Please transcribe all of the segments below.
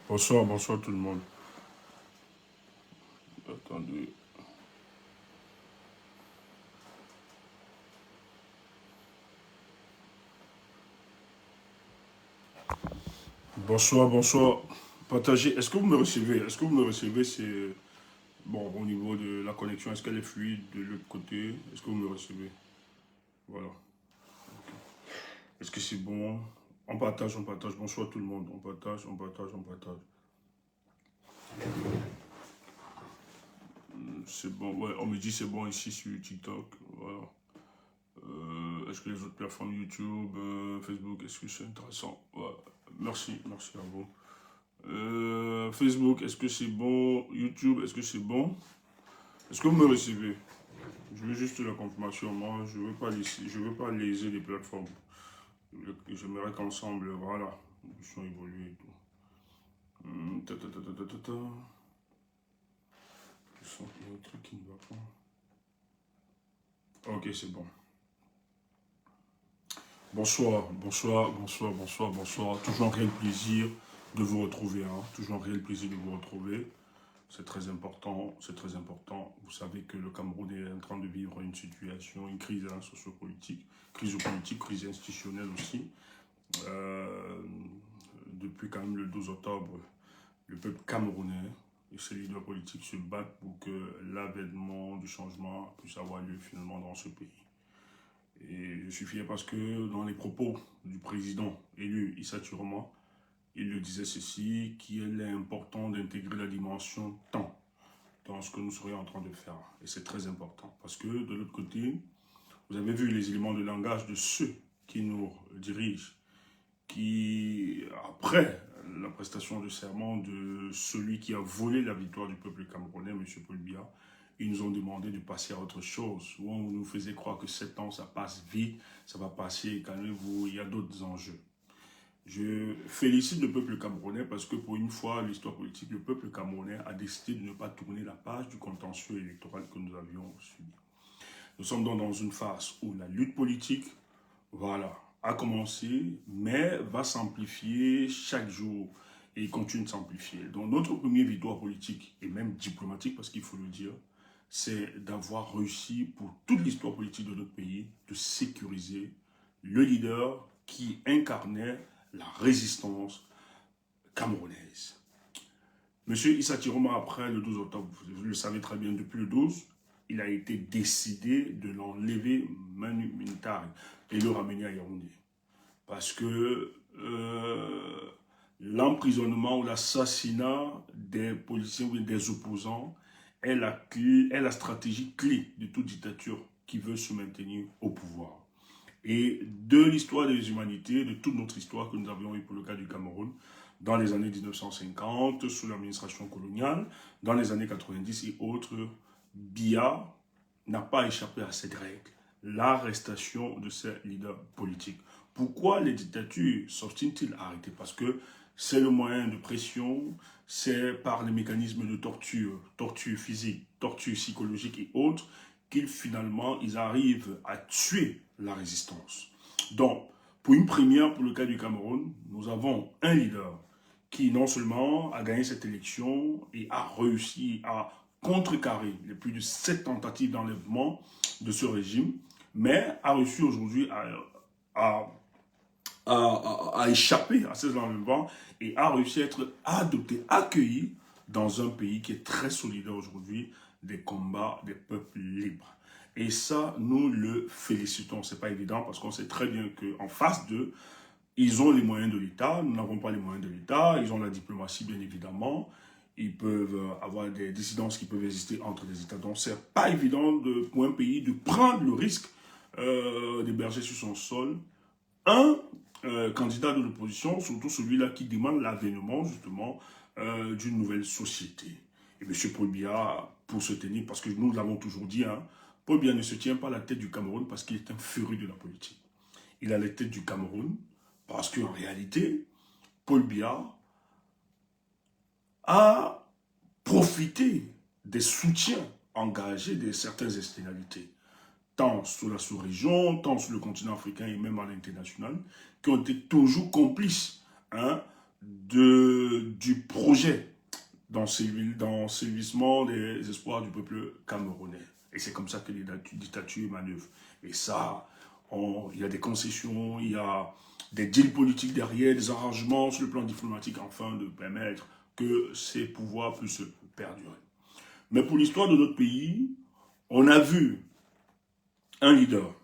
Bonsoir, bonsoir tout le monde. Attendez. Bonsoir, bonsoir. Partagez. Est-ce que vous me recevez? Est-ce que vous me recevez? C'est bon au niveau de la connexion. Est-ce qu'elle est fluide de l'autre côté? Est-ce que vous me recevez? Voilà. Est-ce que c'est bon? On partage, on partage. Bonsoir tout le monde. On partage, on partage, on partage. C'est bon. Ouais, on me dit c'est bon ici sur TikTok. Voilà. Est-ce que les autres plateformes YouTube, Facebook, est-ce que c'est intéressant? Ouais. Merci, merci à vous. Facebook, est-ce que c'est bon? YouTube, est-ce que c'est bon? Est-ce que vous me recevez? Je veux juste la confirmation. Moi, je veux pas léser les plateformes. J'aimerais qu'ensemble, voilà, nous puissions évoluer et tout. Ta, ta, ta, ta, ta, ta, ta. Je sens qu'il y a un truc qui ne va pas. Ok, c'est bon. Bonsoir, bonsoir, bonsoir, bonsoir, bonsoir. Toujours un réel plaisir de vous retrouver. Hein. Toujours un réel plaisir de vous retrouver. C'est très important, c'est très important. Vous savez que le Cameroun est en train de vivre une situation, une crise hein, sociopolitique, crise institutionnelle aussi. Euh, Depuis quand même le 12 octobre, le peuple camerounais et ses leaders politiques se battent pour que l'avènement du changement puisse avoir lieu finalement dans ce pays. Et je suis fier parce que dans les propos du président élu Issa Turoma, il le disait ceci, qu'il est important d'intégrer la dimension temps dans ce que nous serions en train de faire. Et c'est très important parce que de l'autre côté, vous avez vu les éléments de langage de ceux qui nous dirigent, qui, après la prestation de serment de celui qui a volé la victoire du peuple camerounais, M. Paul Biya, ils nous ont demandé de passer à autre chose. Souvent, on nous faisait croire que 7 ans, ça passe vite, ça va passer, calmez-vous, il y a d'autres enjeux. Je félicite le peuple camerounais parce que pour une fois, l'histoire politique, le peuple camerounais a décidé de ne pas tourner la page du contentieux électoral que nous avions subi. Nous sommes donc dans une phase où la lutte politique, voilà, a commencé, mais va s'amplifier chaque jour et continue de s'amplifier. Donc notre première victoire politique et même diplomatique, parce qu'il faut le dire, c'est d'avoir réussi pour toute l'histoire politique de notre pays de sécuriser le leader qui incarnait la résistance camerounaise. Monsieur Issa Tiroma, après le 12 octobre, vous le savez très bien, depuis le 12, il a été décidé de l'enlever Manu Mintari et le ramener à Yaoundé. Parce que l'emprisonnement ou l'assassinat des policiers ou des opposants est la stratégie clé de toute dictature qui veut se maintenir au pouvoir. Et de l'histoire des humanités, de toute notre histoire que nous avions eu pour le cas du Cameroun, dans les années 1950, sous l'administration coloniale, dans les années 90 et autres, Biya n'a pas échappé à cette règle, l'arrestation de ses leaders politiques. Pourquoi les dictatures s'obstinent-ils à arrêter? Parce que c'est le moyen de pression, c'est par les mécanismes de torture, torture physique, torture psychologique et autres, qu'ils finalement, ils arrivent à tuer la résistance. Donc, pour une première, pour le cas du Cameroun, nous avons un leader qui non seulement a gagné cette élection et a réussi à contrecarrer les plus de 7 tentatives d'enlèvement de ce régime, mais a réussi aujourd'hui à échapper à ces enlèvements et a réussi à être adopté, accueilli dans un pays qui est très solidaire aujourd'hui des combats des peuples libres. Et ça, nous le félicitons. C'est pas évident parce qu'on sait très bien qu'en face d'eux, ils ont les moyens de l'État, nous n'avons pas les moyens de l'État, ils ont la diplomatie bien évidemment, ils peuvent avoir des dissidences qui peuvent exister entre les États. Donc c'est pas évident pour un pays de prendre le risque d'héberger sur son sol un candidat de l'opposition, surtout celui-là qui demande l'avènement justement d'une nouvelle société. Et M. Paul Biya, pour se tenir, parce que nous l'avons toujours dit, hein, Paul Biya ne se tient pas à la tête du Cameroun parce qu'il est un féru de la politique. Il a la tête du Cameroun parce qu'en réalité, Paul Biya a profité des soutiens engagés de certaines externalités, tant sur la sous-région, tant sur le continent africain et même à l'international, qui ont été toujours complices hein, du projet d'ensevelissement des espoirs du peuple camerounais. Et c'est comme ça que les dictatures manœuvrent. Et ça, il y a des concessions, il y a des deals politiques derrière, des arrangements sur le plan diplomatique, afin de permettre que ces pouvoirs puissent perdurer. Mais pour l'histoire de notre pays, on a vu un leader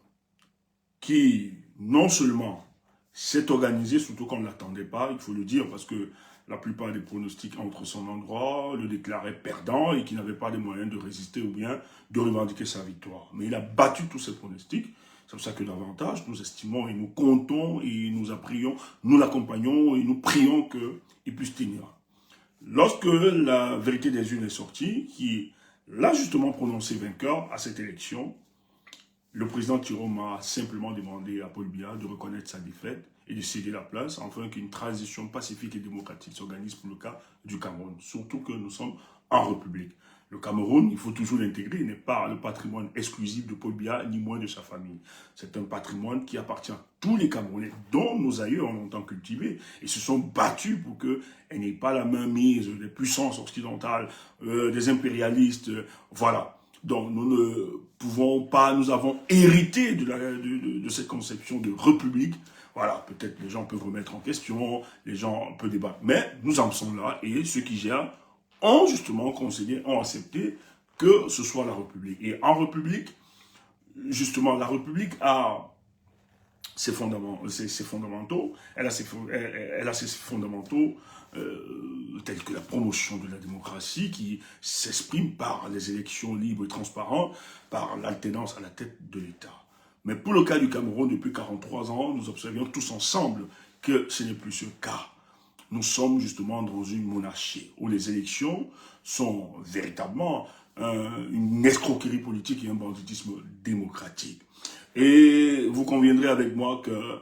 qui, non seulement s'est organisé, surtout qu'on ne l'attendait pas, il faut le dire, parce que la plupart des pronostics entre son endroit le déclaraient perdant et qui n'avait pas les moyens de résister ou bien de revendiquer sa victoire. Mais il a battu tous ces pronostics. C'est pour ça que davantage, nous estimons et nous comptons et nous apprions, nous l'accompagnons et nous prions qu'il puisse tenir. Lorsque la vérité des urnes est sortie, qui l'a justement prononcé vainqueur à cette élection, le président Tiroma a simplement demandé à Paul Biya de reconnaître sa défaite et de céder la place, afin qu'une transition pacifique et démocratique s'organise pour le cas du Cameroun. Surtout que nous sommes en République. Le Cameroun, il faut toujours l'intégrer, n'est pas le patrimoine exclusif de Paul Biya, ni moins de sa famille. C'est un patrimoine qui appartient à tous les Camerounais, dont nos aïeux ont longtemps cultivé, et se sont battus pour qu'elle n'ait pas la main mise des puissances occidentales, des impérialistes, voilà. Donc nous ne pouvons pas, nous avons hérité de cette conception de république. Voilà, peut-être les gens peuvent remettre en question, les gens peuvent débattre, mais nous en sommes là, et ceux qui gèrent ont justement concédé, ont accepté que ce soit la République. Et en République, justement, la République a ses fondamentaux, elle a ses fondamentaux tels que la promotion de la démocratie qui s'exprime par les élections libres et transparentes, par l'alternance à la tête de l'État. Mais pour le cas du Cameroun, depuis 43 ans, nous observions tous ensemble que ce n'est plus ce cas. Nous sommes justement dans une monarchie où les élections sont véritablement une escroquerie politique et un banditisme démocratique. Et vous conviendrez avec moi que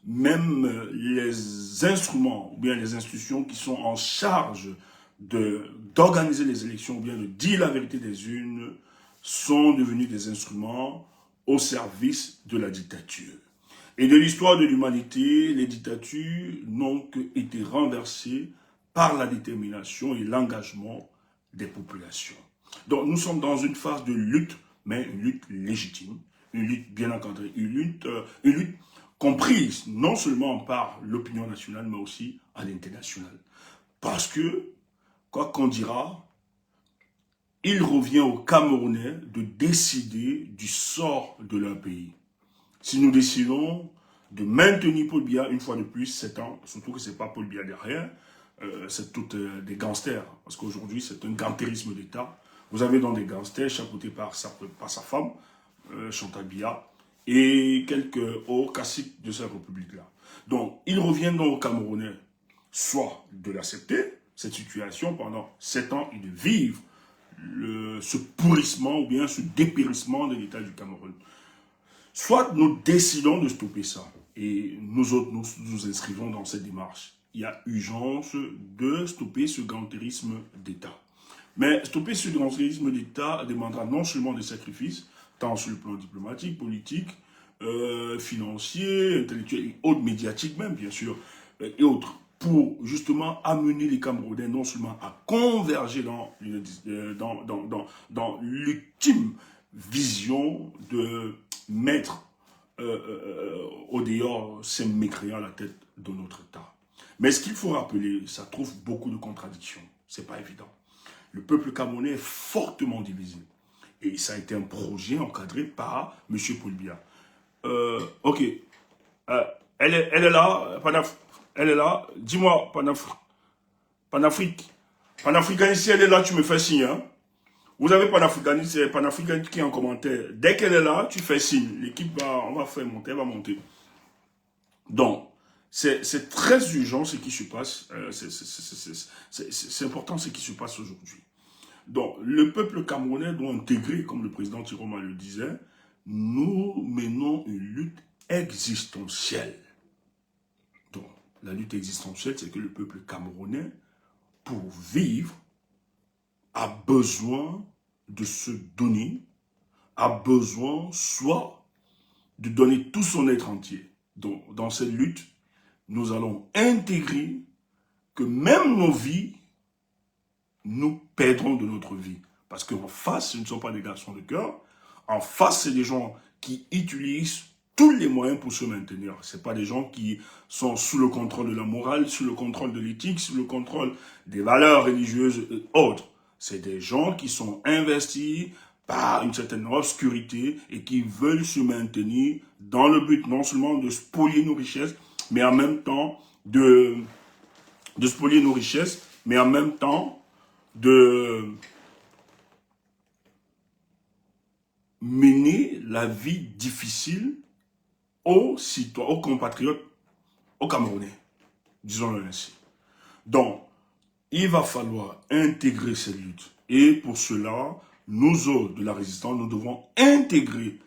même les instruments ou bien les institutions qui sont en charge d'organiser les élections ou bien de dire la vérité des urnes sont devenus des instruments au service de la dictature. Et de l'histoire de l'humanité, les dictatures n'ont été renversées par la détermination et l'engagement des populations. Donc nous sommes dans une phase de lutte, mais une lutte légitime, une lutte bien encadrée, une lutte comprise non seulement par l'opinion nationale, mais aussi à l'international. Parce que, quoi qu'on dira, il revient aux Camerounais de décider du sort de leur pays. Si nous décidons de maintenir Paul Biya une fois de plus 7 ans, surtout que ce n'est pas Paul Biya derrière, c'est toutes des gangsters, parce qu'aujourd'hui c'est un gantérisme d'État. Vous avez donc des gangsters chapeautés par sa femme, Chantal Biya, et quelques hauts caciques de cette république-là. Donc, il revient donc aux Camerounais, soit de l'accepter, cette situation, pendant 7 ans, et de vivre ce pourrissement ou bien ce dépérissement de l'État du Cameroun. Soit nous décidons de stopper ça, et nous autres, nous inscrivons dans cette démarche. Il y a urgence de stopper ce gantérisme d'État. Mais stopper ce gantérisme d'État demandera non seulement des sacrifices, tant sur le plan diplomatique, politique, financier, intellectuel et autres, médiatique même, bien sûr, et autres, pour justement amener les Camerounais non seulement à converger dans l'ultime vision de mettre au dehors ces mécréants à la tête de notre État. Mais ce qu'il faut rappeler, ça trouve beaucoup de contradictions. C'est pas évident. Le peuple camerounais est fortement divisé. Et ça a été un projet encadré par M. Paul Biya. Ok. Elle est là, elle est là. Dis-moi, Panafrique. Panafricaniste, si elle est là, tu me fais signe. Hein? Vous avez Panafricaniste qui est en commentaire. Dès qu'elle est là, tu fais signe. L'équipe on va faire monter, elle va monter. Donc, c'est très urgent ce qui se passe. C'est important ce qui se passe aujourd'hui. Donc, le peuple camerounais doit intégrer, comme le président Tiroma le disait, nous menons une lutte existentielle. Donc, la lutte existentielle, c'est que le peuple camerounais, pour vivre, a besoin de se donner, a besoin soit de donner tout son être entier. Donc, dans cette lutte, nous allons intégrer que même nos vies, nous perdrons de notre vie. Parce qu'en face, ce ne sont pas des garçons de cœur. En face, c'est des gens qui utilisent tous les moyens pour se maintenir. Ce pas des gens qui sont sous le contrôle de la morale, sous le contrôle de l'éthique, sous le contrôle des valeurs religieuses et autres. C'est des gens qui sont investis par une certaine obscurité et qui veulent se maintenir dans le but non seulement de spolier nos richesses, mais en même temps de spolier nos richesses, mais en même temps de mener la vie difficile aux citoyens, aux compatriotes, aux Camerounais, disons-le ainsi. Donc, il va falloir intégrer cette lutte. Et pour cela, nous autres de la résistance, nous devons intégrer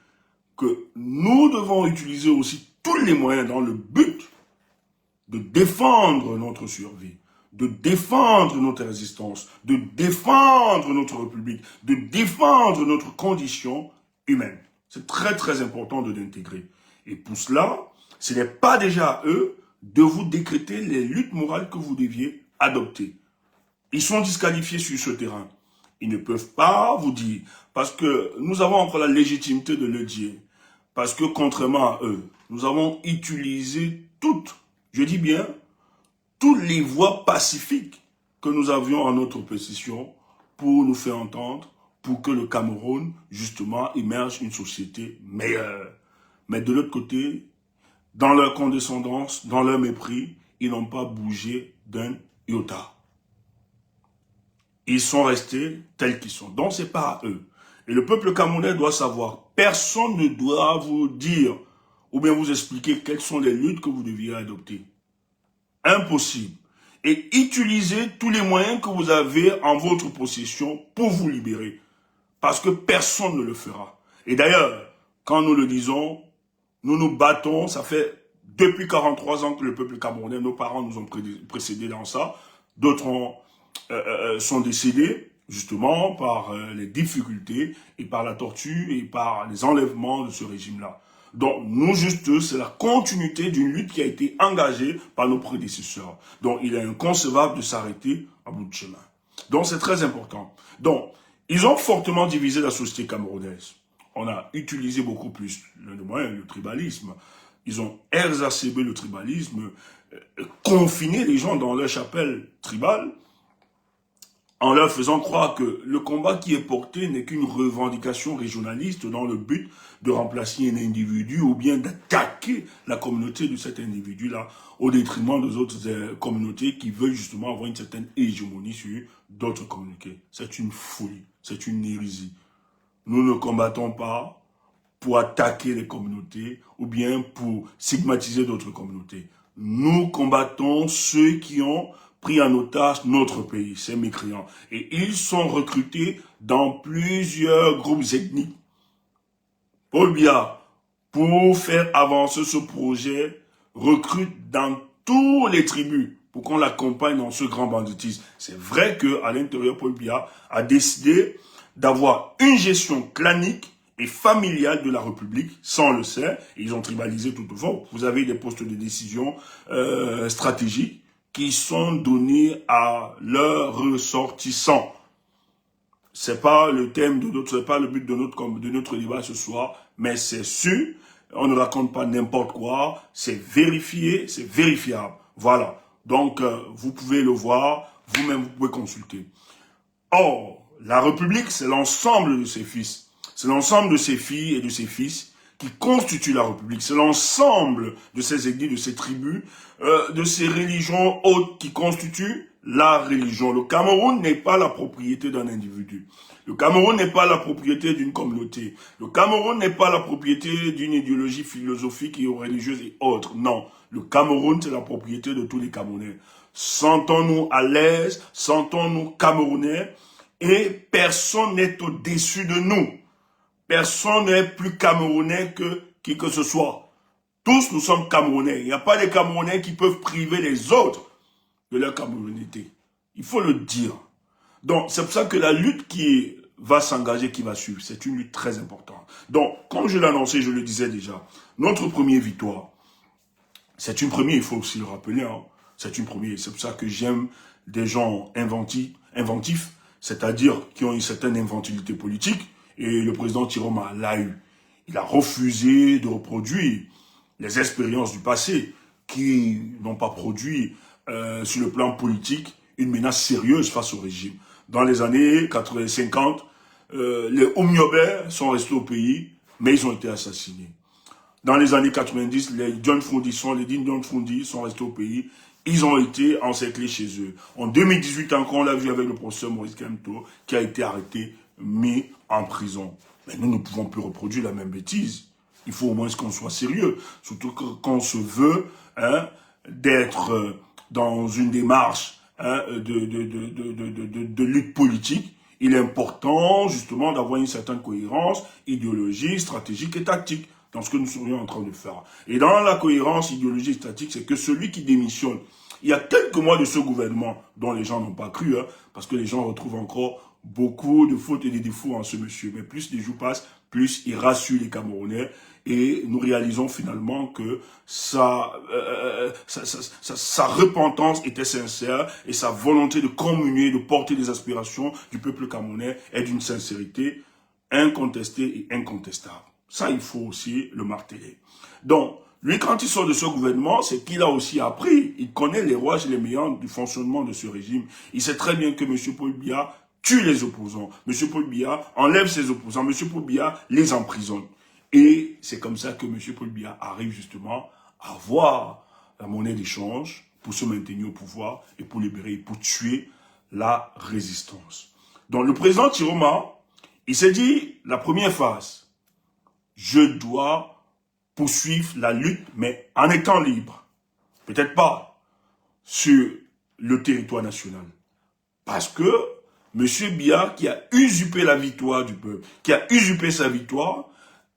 que nous devons utiliser aussi tous les moyens dans le but de défendre notre survie, de défendre notre résistance, de défendre notre République, de défendre notre condition humaine. C'est très très important de l'intégrer. Et pour cela, ce n'est pas déjà à eux de vous décréter les luttes morales que vous deviez adopter. Ils sont disqualifiés sur ce terrain. Ils ne peuvent pas vous dire, parce que nous avons encore la légitimité de le dire, parce que contrairement à eux, nous avons utilisé toutes, je dis bien, toutes les voies pacifiques que nous avions en notre possession pour nous faire entendre, pour que le Cameroun, justement, émerge une société meilleure. Mais de l'autre côté, dans leur condescendance, dans leur mépris, ils n'ont pas bougé d'un iota. Ils sont restés tels qu'ils sont. Donc, c'est pas à eux. Et le peuple camerounais doit savoir, personne ne doit vous dire ou bien vous expliquer quelles sont les luttes que vous deviez adopter. Impossible. Et utilisez tous les moyens que vous avez en votre possession pour vous libérer. Parce que personne ne le fera. Et d'ailleurs, quand nous le disons, nous nous battons, ça fait depuis 43 ans que le peuple camerounais, nos parents nous ont précédés dans ça, d'autres sont décédés justement par les difficultés et par la torture et par les enlèvements de ce régime-là. Donc nous juste, c'est la continuité d'une lutte qui a été engagée par nos prédécesseurs. Donc il est inconcevable de s'arrêter à bout de chemin. Donc c'est très important. Donc ils ont fortement divisé la société camerounaise. On a utilisé beaucoup plus le tribalisme. Ils ont exacerbé le tribalisme, confiné les gens dans leur chapelle tribale, en leur faisant croire que le combat qui est porté n'est qu'une revendication régionaliste dans le but de remplacer un individu ou bien d'attaquer la communauté de cet individu-là au détriment des autres communautés qui veulent justement avoir une certaine hégémonie sur d'autres communautés. C'est une folie, c'est une hérésie. Nous ne combattons pas pour attaquer les communautés ou bien pour stigmatiser d'autres communautés. Nous combattons ceux qui ont pris en otage notre pays, ces mécréants. Et ils sont recrutés dans plusieurs groupes ethniques. Paul Biya, pour faire avancer ce projet, recrute dans toutes les tribus pour qu'on l'accompagne dans ce grand banditisme. C'est vrai qu'à l'intérieur, Paul Biya a décidé d'avoir une gestion clanique et familiale de la République, ça on le sait, et ils ont tribalisé tout au fond. Vous avez des postes de décision stratégiques qui sont donnés à leurs ressortissants. C'est pas le thème de notre, c'est pas le but de notre débat ce soir, mais c'est sûr, on ne raconte pas n'importe quoi, c'est vérifié, c'est vérifiable. Voilà. Donc, vous pouvez le voir, vous-même, vous pouvez consulter. Or, la République, c'est l'ensemble de ses fils. C'est l'ensemble de ses filles et de ses fils qui constituent la République. C'est l'ensemble de ces ethnies, de ces tribus, de ces religions hautes qui constituent la religion. Le Cameroun n'est pas la propriété d'un individu. Le Cameroun n'est pas la propriété d'une communauté. Le Cameroun n'est pas la propriété d'une idéologie philosophique et religieuse et autres. Non. Le Cameroun, c'est la propriété de tous les Camerounais. Sentons-nous à l'aise, sentons-nous Camerounais et personne n'est au-dessus de nous. Personne n'est plus Camerounais que qui que ce soit. Tous nous sommes Camerounais. Il n'y a pas de Camerounais qui peuvent priver les autres de leur camerounité. Il faut le dire. Donc, c'est pour ça que la lutte qui va s'engager, qui va suivre, c'est une lutte très importante. Donc, comme je l'ai annoncé, je le disais déjà, notre première victoire, c'est une première, il faut aussi le rappeler, hein. C'est une première. C'est pour ça que j'aime des gens inventifs, c'est-à-dire qui ont une certaine inventivité politique. Et le président Tiroma l'a eu. Il a refusé de reproduire les expériences du passé qui n'ont pas produit, sur le plan politique, une menace sérieuse face au régime. Dans les années 50, les Oumniobé sont restés au pays, mais ils ont été assassinés. Dans les années 90, les John Frundi sont restés au pays. Ils ont été encerclés chez eux. En 2018 encore, on l'a vu avec le professeur Maurice Kamto, qui a été arrêté, mis en prison. Mais nous ne pouvons plus reproduire la même bêtise. Il faut au moins qu'on soit sérieux. Surtout quand on se veut d'être dans une démarche de lutte politique. Il est important justement d'avoir une certaine cohérence idéologique, stratégique et tactique dans ce que nous serions en train de faire. Et dans la cohérence idéologique et statique, c'est que celui qui démissionne, il y a quelques mois de ce gouvernement, dont les gens n'ont pas cru, parce que les gens retrouvent encore beaucoup de fautes et de défauts en ce monsieur. Mais plus les jours passent, plus il rassure les Camerounais. Et nous réalisons finalement que sa repentance était sincère et sa volonté de communier, de porter des aspirations du peuple camerounais est d'une sincérité incontestée et incontestable. Ça, il faut aussi le marteler. Donc, lui, quand il sort de ce gouvernement, c'est qu'il a aussi appris. Il connaît les rouages et les meilleurs du fonctionnement de ce régime. Il sait très bien que M. Paul Biya tue les opposants. M. Paul Biya enlève ses opposants. M. Paul Biya les emprisonne. Et c'est comme ça que M. Paul Biya arrive justement à avoir la monnaie d'échange pour se maintenir au pouvoir et pour libérer, pour tuer la résistance. Donc, le président Tiroma, il s'est dit, la première phase, je dois poursuivre la lutte, mais en étant libre. Peut-être pas sur le territoire national. Parce que M. Biya, qui a usurpé la victoire du peuple, qui a usurpé sa victoire,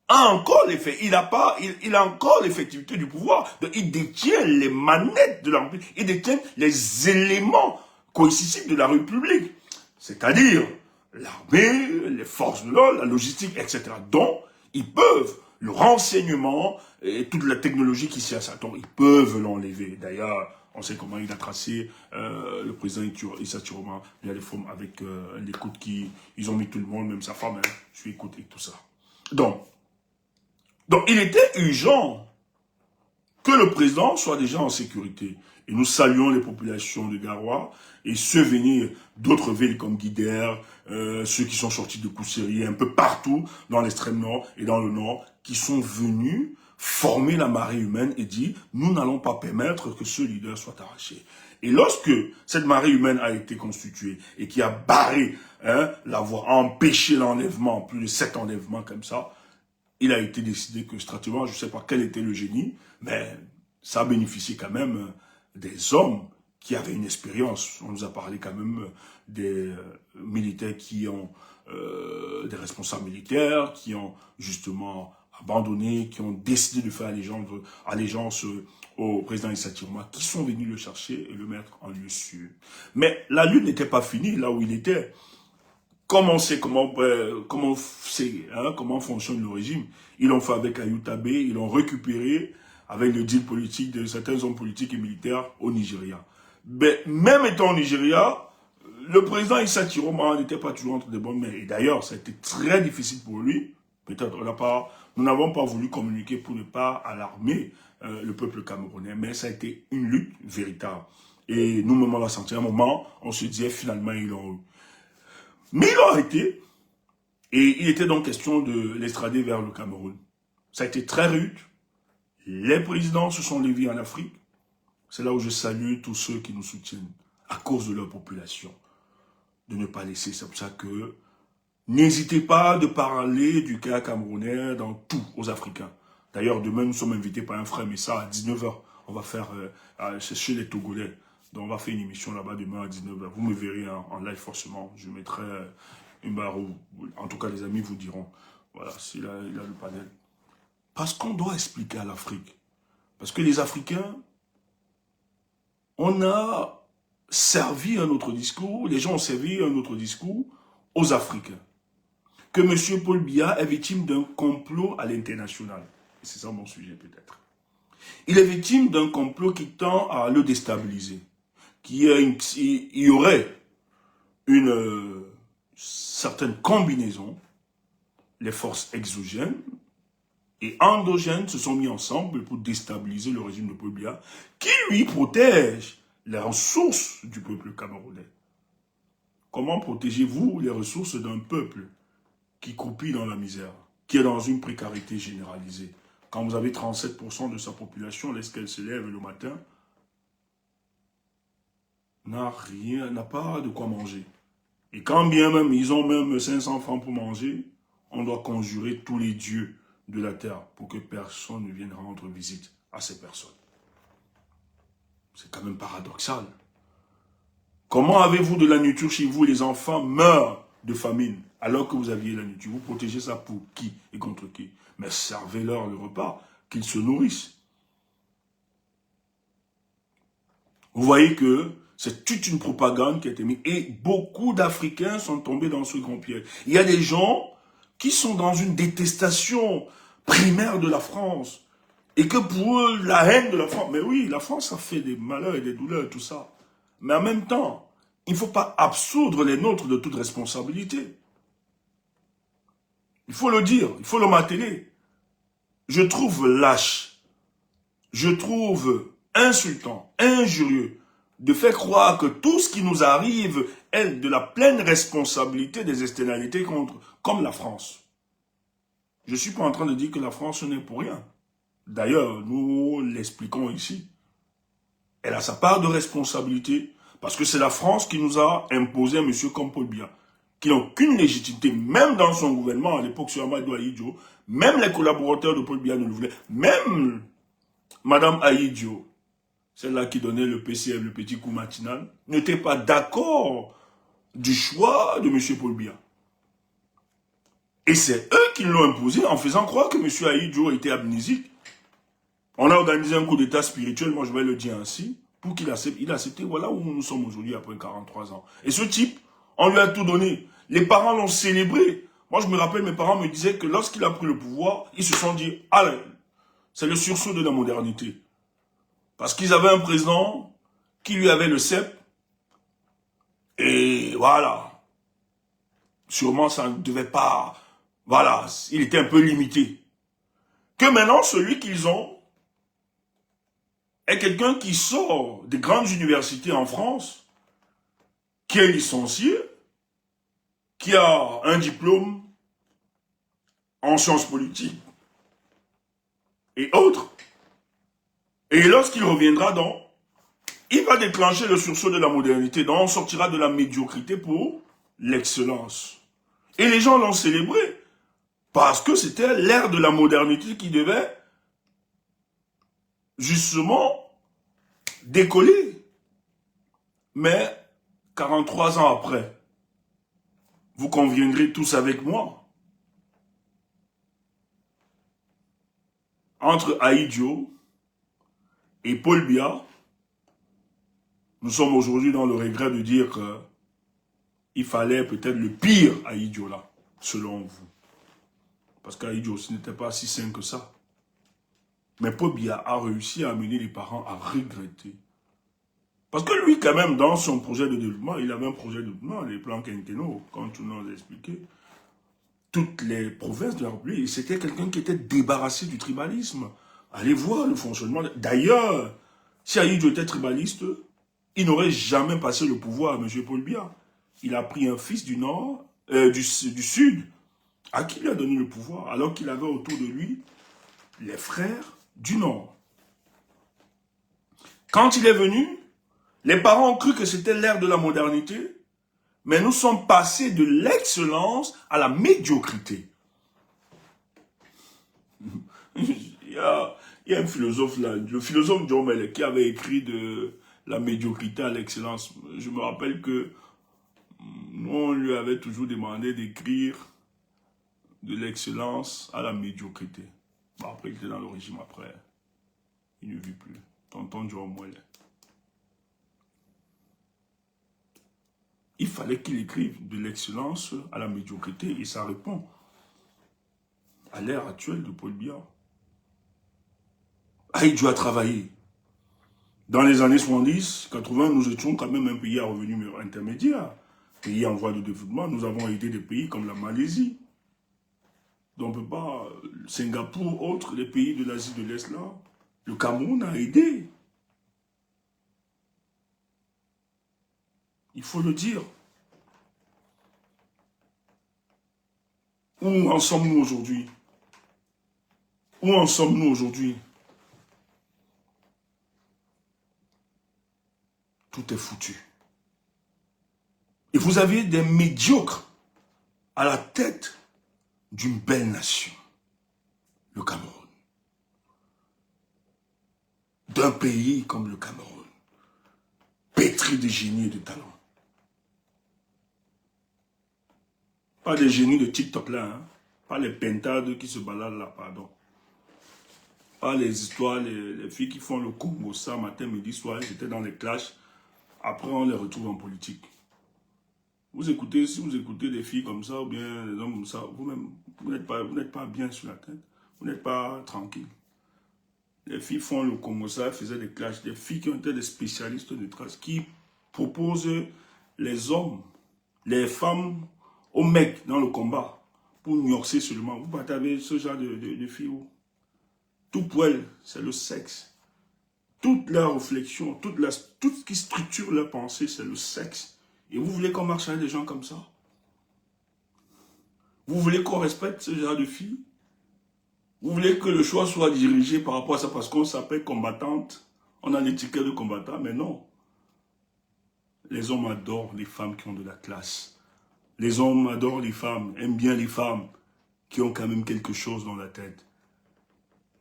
a encore l'effet. Il a encore l'effectivité du pouvoir. Donc, il détient les manettes de la République. Il détient les éléments coercitifs de la République. C'est-à-dire l'armée, les forces de l'ordre, la logistique, etc. Donc, ils peuvent, le renseignement et toute la technologie qui s'y associe, ils peuvent l'enlever. D'ailleurs, on sait comment il a tracé le président Issa Tiroma via les formes avec l'écoute ils ont mis tout le monde, même sa femme, je suis écouté tout ça. Donc, il était urgent que le président soit déjà en sécurité. Et nous saluons les populations de Garoua et ceux venus d'autres villes comme Guider, ceux qui sont sortis de Kousséri, un peu partout dans l'extrême nord et dans le nord, qui sont venus former la marée humaine et dire « nous n'allons pas permettre que ce leader soit arraché ». Et lorsque cette marée humaine a été constituée et qui a barré la voie, a empêché l'enlèvement, plus de 7 enlèvements comme ça, il a été décidé que stratégiquement, je ne sais pas quel était le génie, mais ça a bénéficié quand même des hommes qui avaient une expérience. On nous a parlé quand même des militaires qui ont, des responsables militaires, qui ont justement abandonné, qui ont décidé de faire allégeance au président Issa Tiroma, qui sont venus le chercher et le mettre en lieu sûr. Mais la lutte n'était pas finie là où il était. Comme on sait comment fonctionne le régime, ils l'ont fait avec Ayoutab, ils l'ont récupéré avec le deal politique de certains hommes politiques et militaires au Nigeria. Mais même étant au Nigeria, le président Issa Tiroma n'était pas toujours entre de bonnes mains. Et d'ailleurs, ça a été très difficile pour lui. Peut-être nous n'avons pas voulu communiquer pour ne pas alarmer le peuple camerounais, mais ça a été une lutte véritable. Et nous-mêmes, on l'a senti à un moment, on se disait finalement, ils l'ont eu. Mais il a arrêté, et il était donc question de l'extrader vers le Cameroun. Ça a été très rude. Les présidents se sont levés en Afrique. C'est là où je salue tous ceux qui nous soutiennent, à cause de leur population, de ne pas laisser. C'est pour ça que n'hésitez pas de parler du cas camerounais dans tout aux Africains. D'ailleurs, demain, nous sommes invités par un frère Messa à 19h. On va faire, c'est chez les Togolais. Donc, on va faire une émission là-bas demain à 19h. Vous me verrez en live forcément. Je mettrai une barre où, en tout cas, les amis vous diront. Voilà, il a le panel. Parce qu'on doit expliquer à l'Afrique. Parce que les Africains, on a servi un autre discours, les gens ont servi un autre discours aux Africains. Que M. Paul Biya est victime d'un complot à l'international. Et c'est ça mon sujet peut-être. Il est victime d'un complot qui tend à le déstabiliser. Il y aurait une certaine combinaison, les forces exogènes et endogènes se sont mis ensemble pour déstabiliser le régime de Paul Biya, qui lui protège les ressources du peuple camerounais. Comment protégez-vous les ressources d'un peuple qui croupit dans la misère, qui est dans une précarité généralisée? Quand vous avez 37% de sa population, lorsqu'elle se lève le matin, n'a pas de quoi manger. Et quand bien même, ils ont même 500 francs pour manger, on doit conjurer tous les dieux de la terre pour que personne ne vienne rendre visite à ces personnes. C'est quand même paradoxal. Comment avez-vous de la nourriture chez vous et les enfants meurent de famine alors que vous aviez la nourriture? Vous protégez ça pour qui et contre qui? Mais servez-leur le repas, qu'ils se nourrissent. Vous voyez que c'est toute une propagande qui a été mise. Et beaucoup d'Africains sont tombés dans ce grand piège. Il y a des gens qui sont dans une détestation primaire de la France. Et que pour eux, la haine de la France... Mais oui, la France a fait des malheurs et des douleurs, tout ça. Mais en même temps, il ne faut pas absoudre les nôtres de toute responsabilité. Il faut le dire, il faut le marteler. Je trouve lâche, je trouve insultant, injurieux, de faire croire que tout ce qui nous arrive est de la pleine responsabilité des externalités comme la France. Je ne suis pas en train de dire que la France n'est pour rien. D'ailleurs, nous l'expliquons ici. Elle a sa part de responsabilité parce que c'est la France qui nous a imposé un monsieur comme Paul Biya, qui n'a aucune légitimité, même dans son gouvernement, à l'époque sur Amadou Ahidjo, même les collaborateurs de Paul Biya ne le voulaient, même Madame Ahidjo, celle-là qui donnait le PCF, le petit coup matinal, n'était pas d'accord du choix de M. Paul Biya. Et c'est eux qui l'ont imposé en faisant croire que M. Ahidjo était amnésique. On a organisé un coup d'état spirituel, moi je vais le dire ainsi, pour qu'il accepte. Il a accepté, voilà où nous sommes aujourd'hui après 43 ans. Et ce type, on lui a tout donné. Les parents l'ont célébré. Moi je me rappelle, mes parents me disaient que lorsqu'il a pris le pouvoir, ils se sont dit, ah, c'est le sursaut de la modernité. Parce qu'ils avaient un président qui lui avait le cep. Et voilà. Sûrement ça ne devait pas... Voilà, il était un peu limité. Que maintenant, celui qu'ils ont est quelqu'un qui sort des grandes universités en France, qui est licencié, qui a un diplôme en sciences politiques et autres. Et lorsqu'il reviendra il va déclencher le sursaut de la modernité, donc on sortira de la médiocrité pour l'excellence. Et les gens l'ont célébré, parce que c'était l'ère de la modernité qui devait justement décoller. Mais 43 ans après, vous conviendrez tous avec moi, entre Ahidjo et Paul Biya, nous sommes aujourd'hui dans le regret de dire qu'il fallait peut-être le pire Ahidjo là, selon vous. Parce qu'Ahidjo ce n'était pas si sain que ça. Mais Paul Biya a réussi à amener les parents à regretter. Parce que lui, quand même, dans son projet de développement, il avait un projet de développement, les plans quinquennaux, comme tout le monde l'a expliqué. Toutes les provinces de la République, c'était quelqu'un qui était débarrassé du tribalisme. Allez voir le fonctionnement. D'ailleurs, si Ahidjo était tribaliste, il n'aurait jamais passé le pouvoir à M. Paul Biya. Il a pris un fils du Nord, du Sud, à qui il a donné le pouvoir, alors qu'il avait autour de lui les frères du Nord. Quand il est venu, les parents ont cru que c'était l'ère de la modernité, mais nous sommes passés de l'excellence à la médiocrité. Il y a un philosophe là, le philosophe John Mele, qui avait écrit de la médiocrité à l'excellence. Je me rappelle que nous, on lui avait toujours demandé d'écrire de l'excellence à la médiocrité. Bon, après, il était dans le régime après. Il ne vit plus. Tonton John Mele. Il fallait qu'il écrive de l'excellence à la médiocrité et ça répond à l'ère actuelle de Paul Biya. Haïti a travaillé. Dans les années 70, 80, nous étions quand même un pays à revenu intermédiaire, pays en voie de développement. Nous avons aidé des pays comme la Malaisie. Donc on ne peut pas, Singapour, autres, les pays de l'Asie de l'Est là, le Cameroun a aidé. Il faut le dire. Où en sommes-nous aujourd'hui? Où en sommes-nous aujourd'hui? Tout est foutu. Et vous avez des médiocres à la tête d'une belle nation, le Cameroun. D'un pays comme le Cameroun, pétri de génie et de talent. Pas des génies de TikTok là, hein? Pas les pentades qui se baladent là, pardon. Pas les histoires, les filles qui font le Congo ça matin, midi, soir, j'étais dans les clashs. Après, on les retrouve en politique. Vous écoutez, si vous écoutez des filles comme ça, ou bien des hommes comme ça, vous-même, vous n'êtes pas bien sur la tête. Vous n'êtes pas tranquille. Les filles font le Congo ça, faisaient des clashs. Des filles qui ont été des spécialistes de traces, qui proposent les hommes, les femmes aux mecs dans le combat pour nuancer seulement. Vous partez avec ce genre de filles. Tout pour elles, c'est le sexe. Toute leur réflexion, tout ce qui structure leur pensée, c'est le sexe. Et vous voulez qu'on marche avec des gens comme ça? Vous voulez qu'on respecte ce genre de filles? Vous voulez que le choix soit dirigé par rapport à ça parce qu'on s'appelle combattante? On a l'étiquette de combattant, mais non. Les hommes adorent les femmes qui ont de la classe. Les hommes adorent les femmes, aiment bien les femmes qui ont quand même quelque chose dans la tête.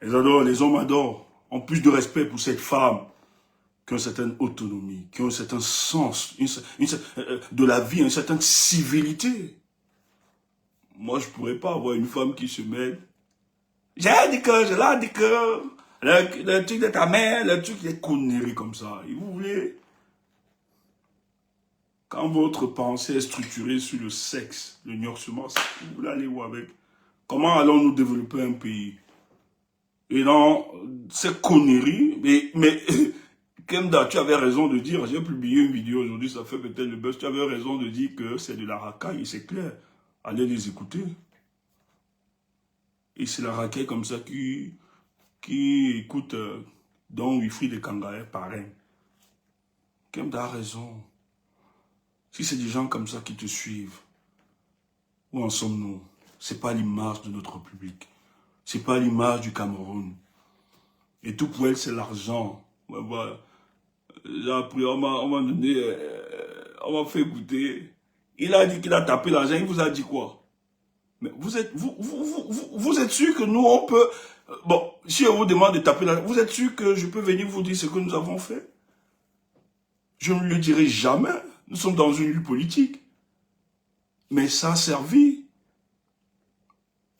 Les hommes adorent, ont plus de respect pour cette femme qui ont une certaine autonomie, qui ont un certain sens de la vie, une certaine civilité. Moi, je ne pourrais pas avoir une femme qui se met. J'ai dit que, le truc de ta mère, le truc des conneries comme ça. Et vous voulez, quand votre pensée est structurée sur le sexe, le nourrissement, vous voulez aller où avec? Comment allons-nous développer un pays? Et dans ces conneries, mais Kemda, tu avais raison de dire, j'ai publié une vidéo aujourd'hui, ça fait peut-être le buzz, tu avais raison de dire que c'est de la racaille, c'est clair. Allez les écouter. Et c'est la racaille comme ça qui écoute Don Wilfried de Kangaé, parrain. Kemda a raison. Si c'est des gens comme ça qui te suivent, où en sommes-nous? C'est pas l'image de notre République. C'est pas l'image du Cameroun. Et tout pour elle, c'est l'argent. Voilà. J'ai appris, on m'a donné, on m'a fait goûter. Il a dit qu'il a tapé l'argent, il vous a dit quoi? Mais vous êtes sûr que nous, on peut... Bon, si on vous demande de taper l'argent, vous êtes sûr que je peux venir vous dire ce que nous avons fait? Je ne le dirai jamais. Nous sommes dans une lutte politique. Mais ça a servi.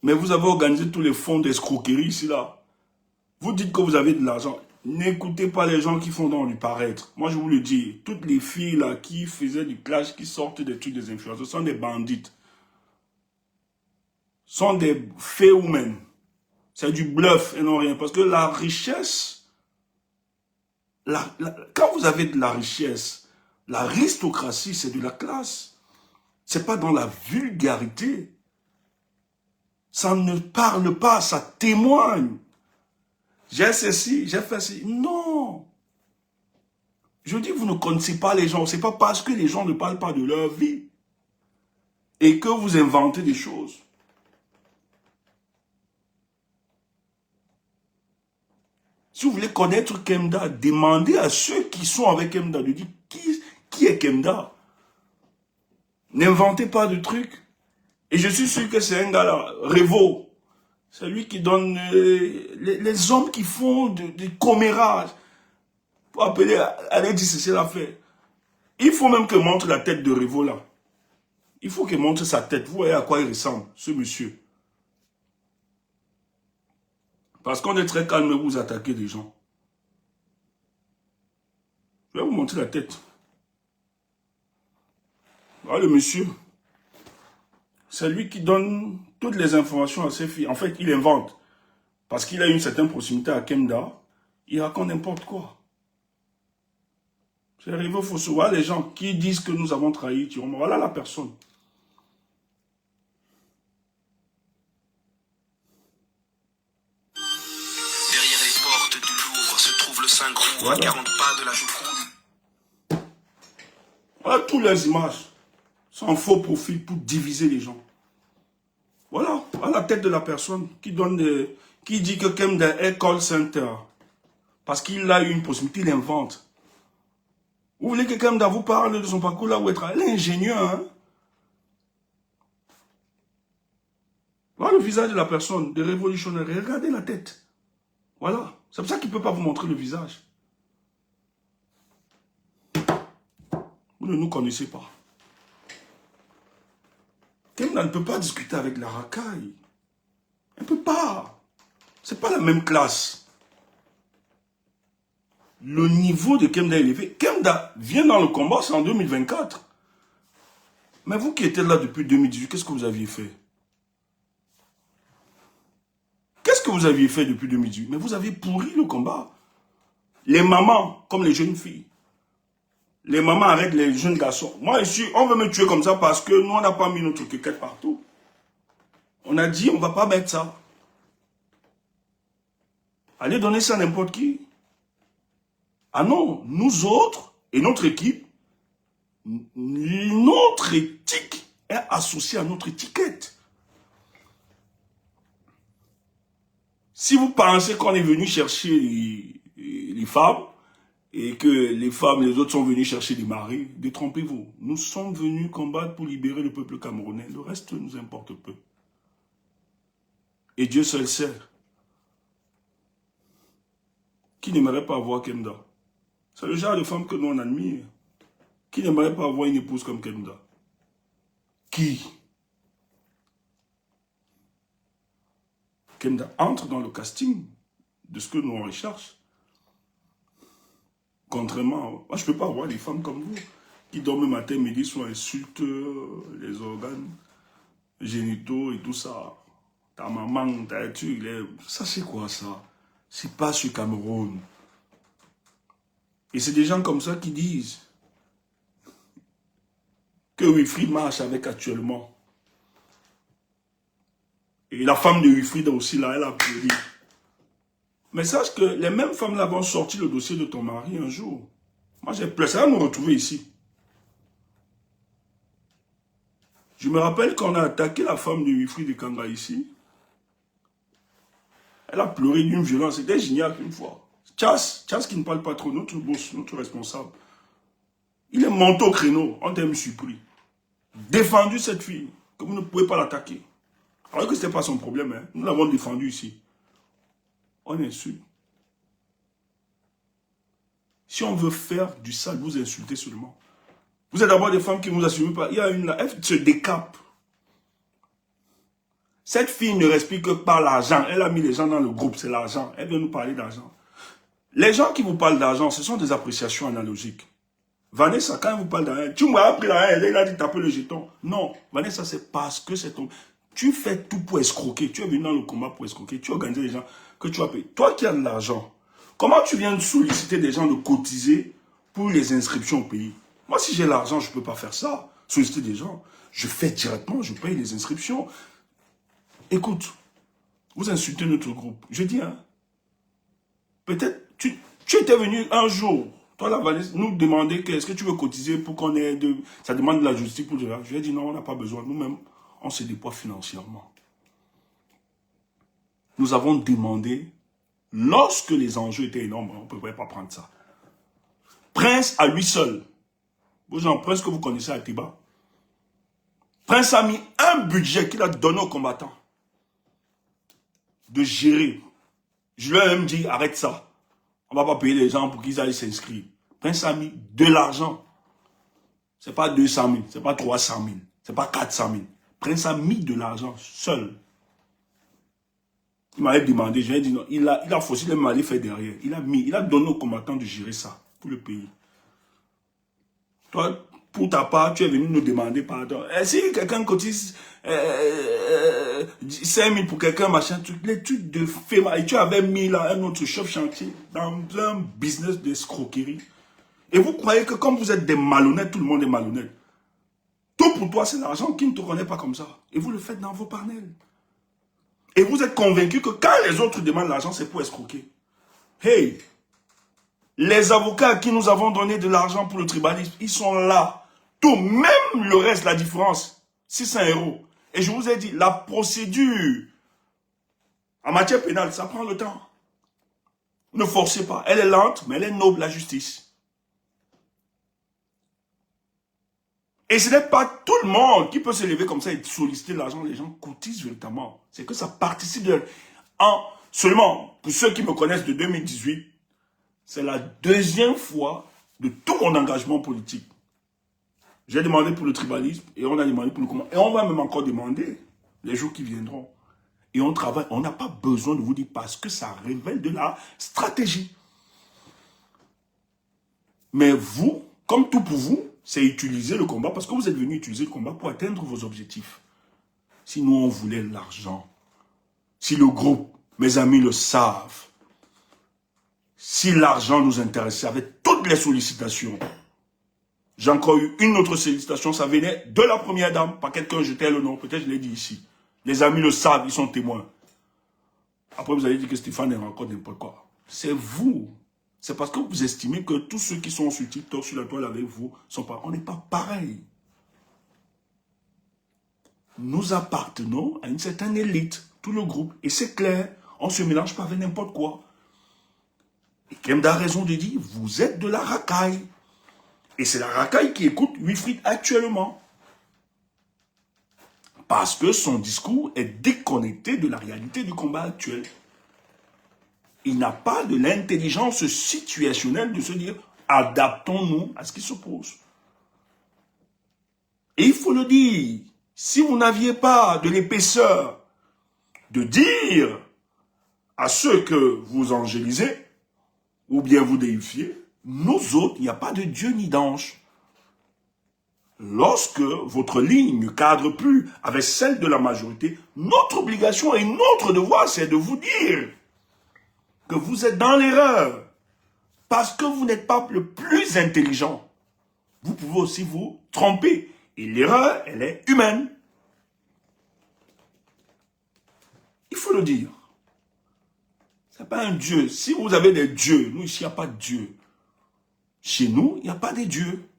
Mais vous avez organisé tous les fonds d'escroquerie ici, là. Vous dites que vous avez de l'argent. N'écoutez pas les gens qui font dans du paraître. Moi, je vous le dis. Toutes les filles, là, qui faisaient du clash, qui sortent des trucs des influenceurs, sont des bandites. Sont des fake women. C'est du bluff et non rien. Parce que la richesse, quand vous avez de la richesse, l'aristocratie, c'est de la classe. C'est pas dans la vulgarité. Ça ne parle pas, ça témoigne. J'ai ceci, j'ai fait ceci. Non. Je dis, vous ne connaissez pas les gens. C'est pas parce que les gens ne parlent pas de leur vie et que vous inventez des choses. Si vous voulez connaître Kemda, demandez à ceux qui sont avec Kemda de dire qui est Kemda. N'inventez pas de trucs. Et je suis sûr que c'est un gars là, Revo. C'est lui qui donne les hommes qui font des commérages. Pour appeler, aller dire c'est l'affaire. Il faut même que montre la tête de Revo là. Il faut qu'il montre sa tête. Vous voyez à quoi il ressemble, ce monsieur. Parce qu'on est très calme, vous attaquez des gens. Je vais vous montrer la tête. Voilà le monsieur. C'est lui qui donne toutes les informations à ses filles. En fait, il invente. Parce qu'il a une certaine proximité à Kemda. Il raconte n'importe quoi. C'est arrivé au faut voir les gens qui disent que nous avons trahi Tiroma. Voilà la personne. Derrière les portes du Louvre se trouve le Saint-Grouve, Voilà. 40 pas de la Joconde. Voilà toutes les images. Sans faux profil pour diviser les gens. Voilà, à la tête de la personne qui dit que Kemda est call center. Parce qu'il a eu une possibilité, il invente. Vous voulez que Kemda vous parle de son parcours là où elle travaille? Elle est ingénieure, hein? Voilà le visage de la personne, de révolutionnaire. Regardez la tête. Voilà. C'est pour ça qu'il ne peut pas vous montrer le visage. Vous ne nous connaissez pas. Kemda ne peut pas discuter avec la racaille. Elle ne peut pas. Ce n'est pas la même classe. Le niveau de Kemda est élevé. Kemda vient dans le combat, c'est en 2024. Mais vous qui étiez là depuis 2018, qu'est-ce que vous aviez fait? Qu'est-ce que vous aviez fait depuis 2018? Mais vous avez pourri le combat. Les mamans, comme les jeunes filles. Les mamans avec les jeunes garçons. Moi, ici, on veut me tuer comme ça parce que nous, on n'a pas mis notre quéquette partout. On a dit, on ne va pas mettre ça. Allez donner ça à n'importe qui. Ah non, nous autres et notre équipe, notre éthique est associée à notre étiquette. Si vous pensez qu'on est venu chercher les femmes et que les femmes, les autres sont venus chercher des maris, détrompez-vous. Nous sommes venus combattre pour libérer le peuple camerounais. Le reste nous importe peu. Et Dieu seul sait. Qui n'aimerait pas avoir Kemda? C'est le genre de femme que nous on admire. Qui n'aimerait pas avoir une épouse comme Kemda? Qui? Kemda entre dans le casting de ce que nous on recherche. Contrairement, moi je ne peux pas avoir des femmes comme vous qui dorment le matin, midi, soir, insultent les organes génitaux et tout ça. Ta maman, ta tu, ça c'est quoi ça? C'est pas sur Cameroun. Et c'est des gens comme ça qui disent que Wilfried marche avec actuellement. Et la femme de Wilfried aussi, là, elle a pleuré. Mais sache que les mêmes femmes là vont sortir le dossier de ton mari un jour. Moi, j'ai pleuré. Ça va me retrouver ici. Je me rappelle qu'on a attaqué la femme de Wilfried de Kanga ici. Elle a pleuré d'une violence. C'était génial une fois. Chas qui ne parle pas trop, notre boss, notre responsable. Il est monté au créneau. On t'a même surpris. Défendu cette fille. Que vous ne pouvez pas l'attaquer. Alors que ce n'était pas son problème. Hein. Nous l'avons défendu ici. On insulte. Si on veut faire du sale, vous insultez seulement. Vous êtes d'abord des femmes qui ne vous assument pas. Il y a une là, elle se décape. Cette fille ne respire que par l'argent. Elle a mis les gens dans le groupe, c'est l'argent. Elle vient nous parler d'argent. Les gens qui vous parlent d'argent, ce sont des appréciations analogiques. Vanessa, quand elle vous parle d'argent, tu m'as appris l'argent, elle a dit taper le jeton. Non, Vanessa, c'est parce que c'est ton... Tu fais tout pour escroquer. Tu es venu dans le combat pour escroquer. Tu organises les gens que tu as payé. Toi qui as de l'argent, comment tu viens de solliciter des gens de cotiser pour les inscriptions au pays? Moi, si j'ai l'argent, je ne peux pas faire ça. Solliciter des gens. Je fais directement, je paye les inscriptions. Écoute, vous insultez notre groupe. Je dis, hein, peut-être, tu étais venu un jour, toi la Vanessa, nous demander qu'est-ce que tu veux cotiser pour qu'on ait de... Ça demande de la justice pour cela. Je lui ai dit, non, on n'a pas besoin. Nous-mêmes, on se déploie financièrement. Nous avons demandé, lorsque les enjeux étaient énormes, on ne pouvait pas prendre ça. Prince à lui seul, vous gens, Prince que vous connaissez à Tiba, Prince a mis un budget qu'il a donné aux combattants de gérer. Je lui ai même dit, arrête ça. On ne va pas payer les gens pour qu'ils aillent s'inscrire. Prince a mis de l'argent. Ce n'est pas 200 000, ce n'est pas 300 000, ce n'est pas 400 000. Prince a mis de l'argent seul. Il m'avait demandé, je lui ai dit non, il a forcé, il m'allait faire derrière. Il a donné aux combattants de gérer ça pour le pays. Toi, pour ta part, tu es venu nous demander pardon. Et si quelqu'un cotise 5 000 pour quelqu'un, machin, les trucs de fait, et tu avais mis là un autre chef chantier dans un business d'escroquerie. Et vous croyez que comme vous êtes des malhonnêtes, tout le monde est malhonnête. Tout pour toi, c'est l'argent qui ne te connaît pas comme ça. Et vous le faites dans vos panels. Et vous êtes convaincu que quand les autres demandent l'argent, c'est pour escroquer. Hey, les avocats à qui nous avons donné de l'argent pour le tribalisme, ils sont là. Tout, même le reste, la différence, 600 €. Et je vous ai dit, la procédure en matière pénale, ça prend le temps. Ne forcez pas. Elle est lente, mais elle est noble, la justice. Et ce n'est pas tout le monde qui peut se lever comme ça et solliciter l'argent. Les gens cotisent véritablement. C'est que ça participe de... Seulement, pour ceux qui me connaissent de 2018, c'est la deuxième fois de tout mon engagement politique. J'ai demandé pour le tribalisme et on a demandé pour le combat. Et on va même encore demander les jours qui viendront. Et on travaille. On n'a pas besoin de vous dire parce que ça révèle de la stratégie. Mais vous, comme tout pour vous, c'est utiliser le combat parce que vous êtes venu utiliser le combat pour atteindre vos objectifs. Si nous, on voulait l'argent, si le groupe, mes amis le savent, si l'argent nous intéressait avec toutes les sollicitations, j'ai encore eu une autre sollicitation, ça venait de la première dame, pas quelqu'un jetait le nom, peut-être je l'ai dit ici. Les amis le savent, ils sont témoins. Après, vous allez dire que Stéphane est encore n'importe quoi. C'est vous. C'est parce que vous estimez que tous ceux qui sont sur TikTok, sur la toile avec vous, sont pas. On n'est pas pareil. Nous appartenons à une certaine élite, tout le groupe. Et c'est clair, on ne se mélange pas avec n'importe quoi. Et Kemda a raison de dire, vous êtes de la racaille. Et c'est la racaille qui écoute Wilfried actuellement. Parce que son discours est déconnecté de la réalité du combat actuel. Il n'a pas de l'intelligence situationnelle de se dire adaptons-nous à ce qui s'oppose. Et il faut le dire, si vous n'aviez pas de l'épaisseur de dire à ceux que vous angélisez ou bien vous déifiez, nous autres, il n'y a pas de Dieu ni d'ange. Lorsque votre ligne ne cadre plus avec celle de la majorité, notre obligation et notre devoir, c'est de vous dire que vous êtes dans l'erreur, parce que vous n'êtes pas le plus intelligent. Vous pouvez aussi vous tromper. Et l'erreur, elle est humaine. Il faut le dire. Ce n'est pas un Dieu. Si vous avez des dieux, nous ici, il n'y a pas de Dieu. Chez nous, il n'y a pas de dieux.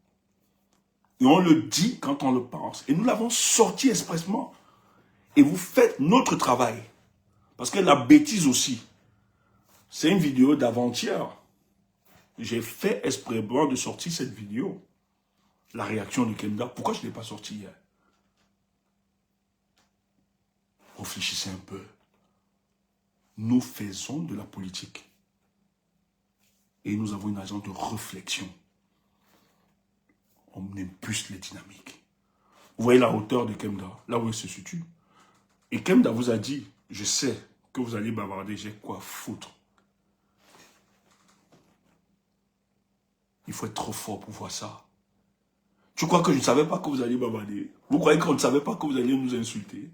Et on le dit quand on le pense. Et nous l'avons sorti expressement. Et vous faites notre travail. Parce que la bêtise aussi, c'est une vidéo d'avant-hier. J'ai fait exprès de sortir cette vidéo. La réaction de Kemda. Pourquoi je ne l'ai pas sorti hier? Réfléchissez un peu. Nous faisons de la politique. Et nous avons une agence de réflexion. On impulse les dynamiques. Vous voyez la hauteur de Kemda, là où elle se situe. Et Kemda vous a dit, je sais que vous allez bavarder, j'ai quoi foutre. Il faut être trop fort pour voir ça. Tu crois que je ne savais pas que vous alliez bavarder? Vous croyez qu'on ne savait pas que vous alliez nous insulter?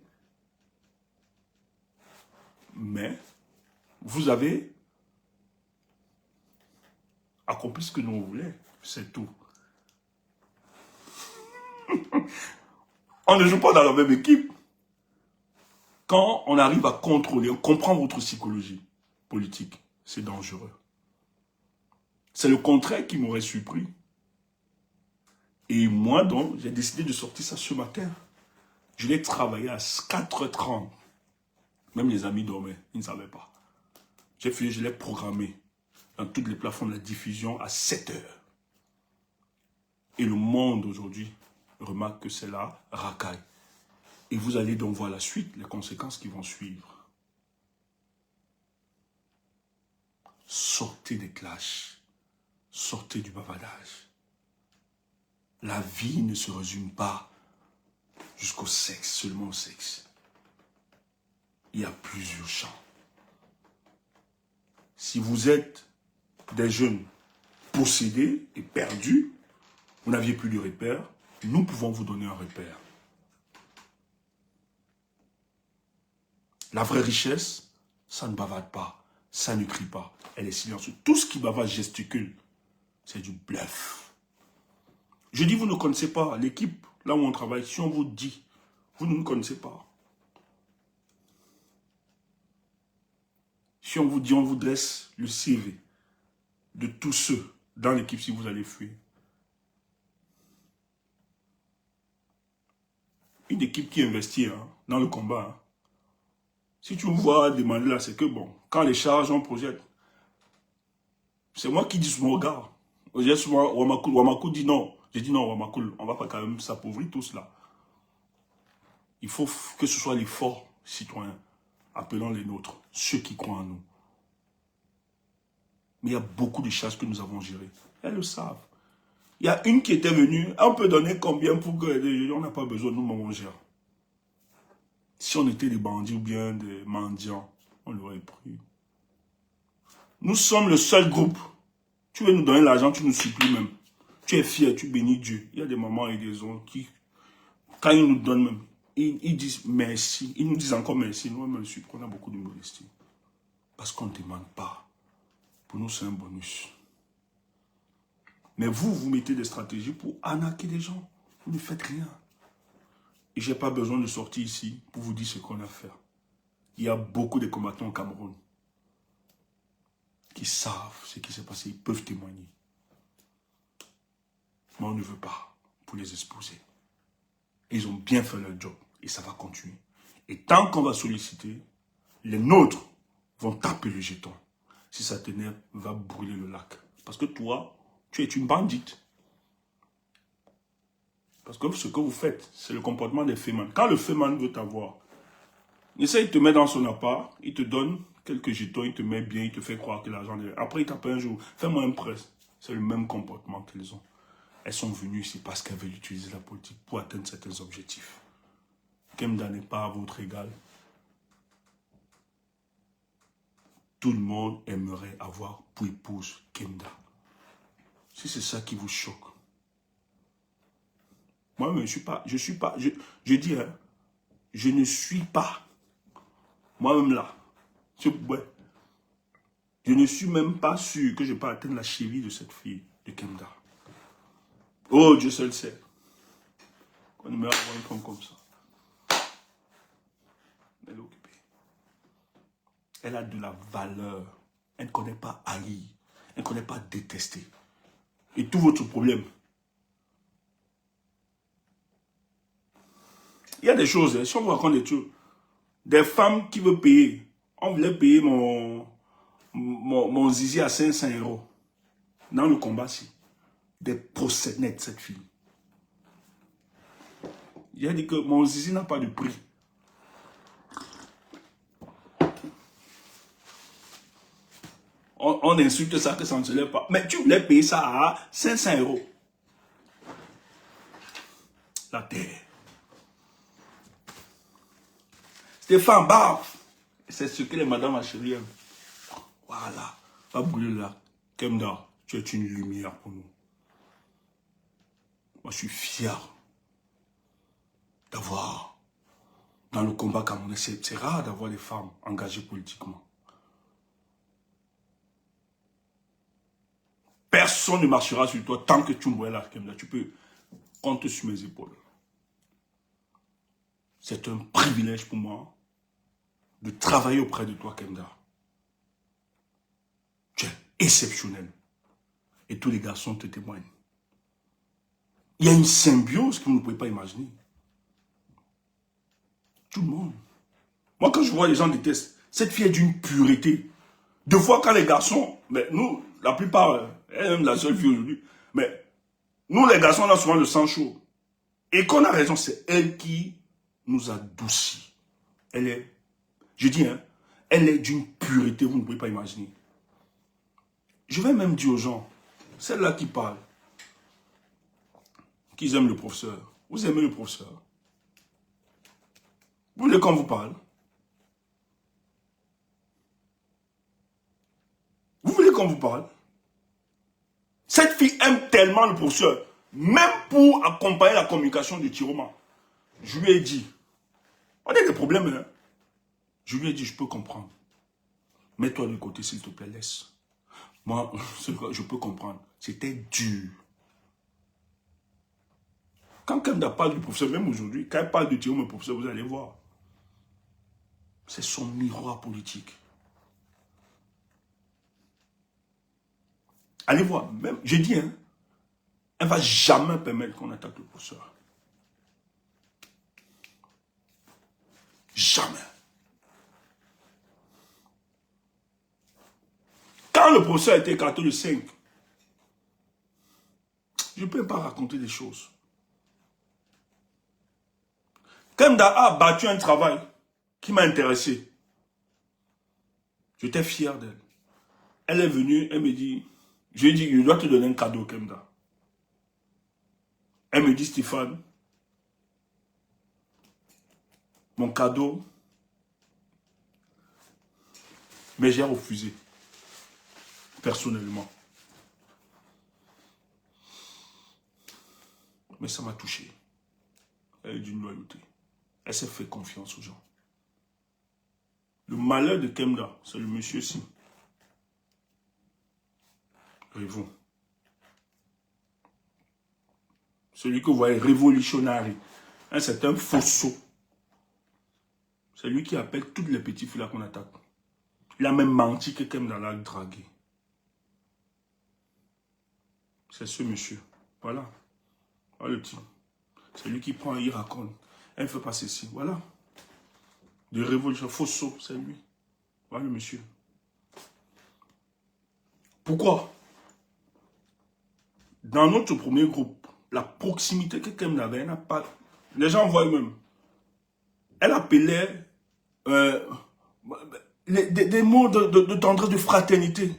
Mais vous avez accompli ce que nous voulons. C'est tout. On ne joue pas dans la même équipe. Quand on arrive à contrôler, on comprend votre psychologie politique, c'est dangereux. C'est le contraire qui m'aurait surpris. Et moi, donc, j'ai décidé de sortir ça ce matin. Je l'ai travaillé à 4h30. Même les amis dormaient, ils ne savaient pas. Je l'ai programmé dans toutes les plateformes de la diffusion à 7h. Et le monde aujourd'hui remarque que c'est la racaille. Et vous allez donc voir la suite, les conséquences qui vont suivre. Sortez des clashs. Sortez du bavardage. La vie ne se résume pas jusqu'au sexe, seulement au sexe. Il y a plusieurs champs. Si vous êtes des jeunes possédés et perdus, vous n'aviez plus de repère, nous pouvons vous donner un repère. La vraie richesse, ça ne bavarde pas, ça ne crie pas, elle est silencieuse. Tout ce qui bavarde gesticule, c'est du bluff. Je dis, vous ne connaissez pas l'équipe, là où on travaille, si on vous dit, vous ne nous connaissez pas. Si on vous dit, on vous dresse le CV de tous ceux dans l'équipe si vous allez fuir. Une équipe qui investit dans le combat. Si tu me vois demander là, c'est que bon, quand les charges, on projette. C'est moi qui dis souvent, gars. J'ai souvent, Wamakou dit non. J'ai dit non, Wamakou, on ne va pas quand même s'appauvrir tous là. Il faut que ce soit les forts citoyens, appelons les nôtres, ceux qui croient en nous. Mais il y a beaucoup de charges que nous avons gérées. Elles le savent. Il y a une qui était venue, on peut donner combien pour que... On n'a pas besoin, nous, on gère. Si on était des bandits ou bien des mendiants, on l'aurait pris. Nous sommes le seul groupe. Tu veux nous donner l'argent, tu nous supplies même. Tu es fier, tu bénis Dieu. Il y a des mamans et des hommes qui, quand ils nous donnent même, ils disent merci. Ils nous disent encore merci. Nous, même, on a beaucoup de modestie. Parce qu'on ne demande pas. Pour nous, c'est un bonus. Mais vous, vous mettez des stratégies pour arnaquer les gens. Vous ne faites rien. Et je n'ai pas besoin de sortir ici pour vous dire ce qu'on a à faire. Il y a beaucoup de combattants au Cameroun qui savent ce qui s'est passé. Ils peuvent témoigner. Mais on ne veut pas pour les exposer. Ils ont bien fait leur job. Et ça va continuer. Et tant qu'on va solliciter, les nôtres vont taper le jeton. Si ça t'énerve, va brûler le lac. Parce que toi, tu es une bandite. Parce que ce que vous faites, c'est le comportement des fémans. Quand le féman veut t'avoir, il essaie de te mettre dans son appart, il te donne quelques jetons, il te met bien, il te fait croire que l'argent est... Après, il t'appelle un jour, fais-moi un prêt. C'est le même comportement qu'elles ont. Elles sont venues ici parce qu'elles veulent utiliser la politique pour atteindre certains objectifs. Kemda n'est pas à votre égal. Tout le monde aimerait avoir pour épouse Kemda. Si c'est ça qui vous choque. Moi, je dis, je ne suis pas, moi-même là, je ne suis même pas sûr que je peux atteindre la cheville de cette fille, de Kemda. Oh, Dieu seul sait. Qu'on ne me avoir une femme comme ça. Elle est occupée. Elle a de la valeur. Elle ne connaît pas haïr. Elle ne connaît pas détester. Et tout votre problème. Il y a des choses, si on vous raconte des choses, des femmes qui veulent payer. On voulait payer mon zizi à 500 € dans le combat-ci. Des procès nets, cette fille. Il a dit que mon zizi n'a pas de prix. On insulte ça, que ça ne se lève pas. Mais tu voulais payer ça à 500 €. La terre. Stéphane, baf. C'est ce que les madames chérie aiment. Voilà. Va brûler là. Kemda, tu es une lumière pour nous. Moi, je suis fier d'avoir, dans le combat camerounais, c'est rare d'avoir des femmes engagées politiquement. Personne ne marchera sur toi tant que tu me vois là, Kemda. Tu peux compter sur mes épaules. C'est un privilège pour moi de travailler auprès de toi, Kemda. Tu es exceptionnel. Et tous les garçons te témoignent. Il y a une symbiose que vous ne pouvez pas imaginer. Tout le monde. Moi, quand je vois les gens détestent, cette fille est d'une pureté. Deux fois, quand les garçons, mais nous, la plupart, elle est même la seule fille aujourd'hui, mais nous, les garçons, on a souvent le sang chaud. Et qu'on a raison, c'est elle qui nous adoucit. Elle est, je dis, elle est d'une pureté, vous ne pouvez pas imaginer. Je vais même dire aux gens, celle-là qui parle, qu'ils aiment le professeur. Vous aimez le professeur? Vous voulez qu'on vous parle? Vous voulez qu'on vous parle? Cette fille aime tellement le professeur. Même pour accompagner la communication de Tiroma. Je lui ai dit, on a des problèmes, hein. Je lui ai dit, je peux comprendre. Mets-toi de côté, s'il te plaît, laisse. Moi, je peux comprendre. C'était dur. Quand Kemda parle du professeur, même aujourd'hui, quand elle parle de Tiroma, le professeur, vous allez voir. C'est son miroir politique. Allez voir, même, j'ai dit, hein, elle ne va jamais permettre qu'on attaque le professeur. Jamais. Quand le professeur a été écarté le 5, je ne peux pas raconter des choses. Kemda a battu un travail qui m'a intéressé. J'étais fier d'elle. Elle est venue, elle me dit, je lui ai dit, je dois te donner un cadeau, Kemda. Elle me dit, Stéphane, mon cadeau, mais j'ai refusé, personnellement. Mais ça m'a touché. Elle est d'une loyauté. Elle s'est fait confiance aux gens. Le malheur de Kemda, c'est le monsieur-ci. Révon. Celui que vous voyez révolutionnaire. C'est un fausseau. C'est lui qui appelle toutes les petites filles là qu'on attaque. Il a même menti que Kemda l'a dragué. C'est ce monsieur. Voilà. Voilà le type. C'est lui qui prend, il raconte. Elle ne fait pas ceci. Voilà. De révolution. Fausseau, c'est lui. Voilà le monsieur. Pourquoi? Dans notre premier groupe, la proximité que Kemda avait, elle n'a pas... Les gens voient eux-mêmes. Elle appelait des mots de tendresse, de fraternité.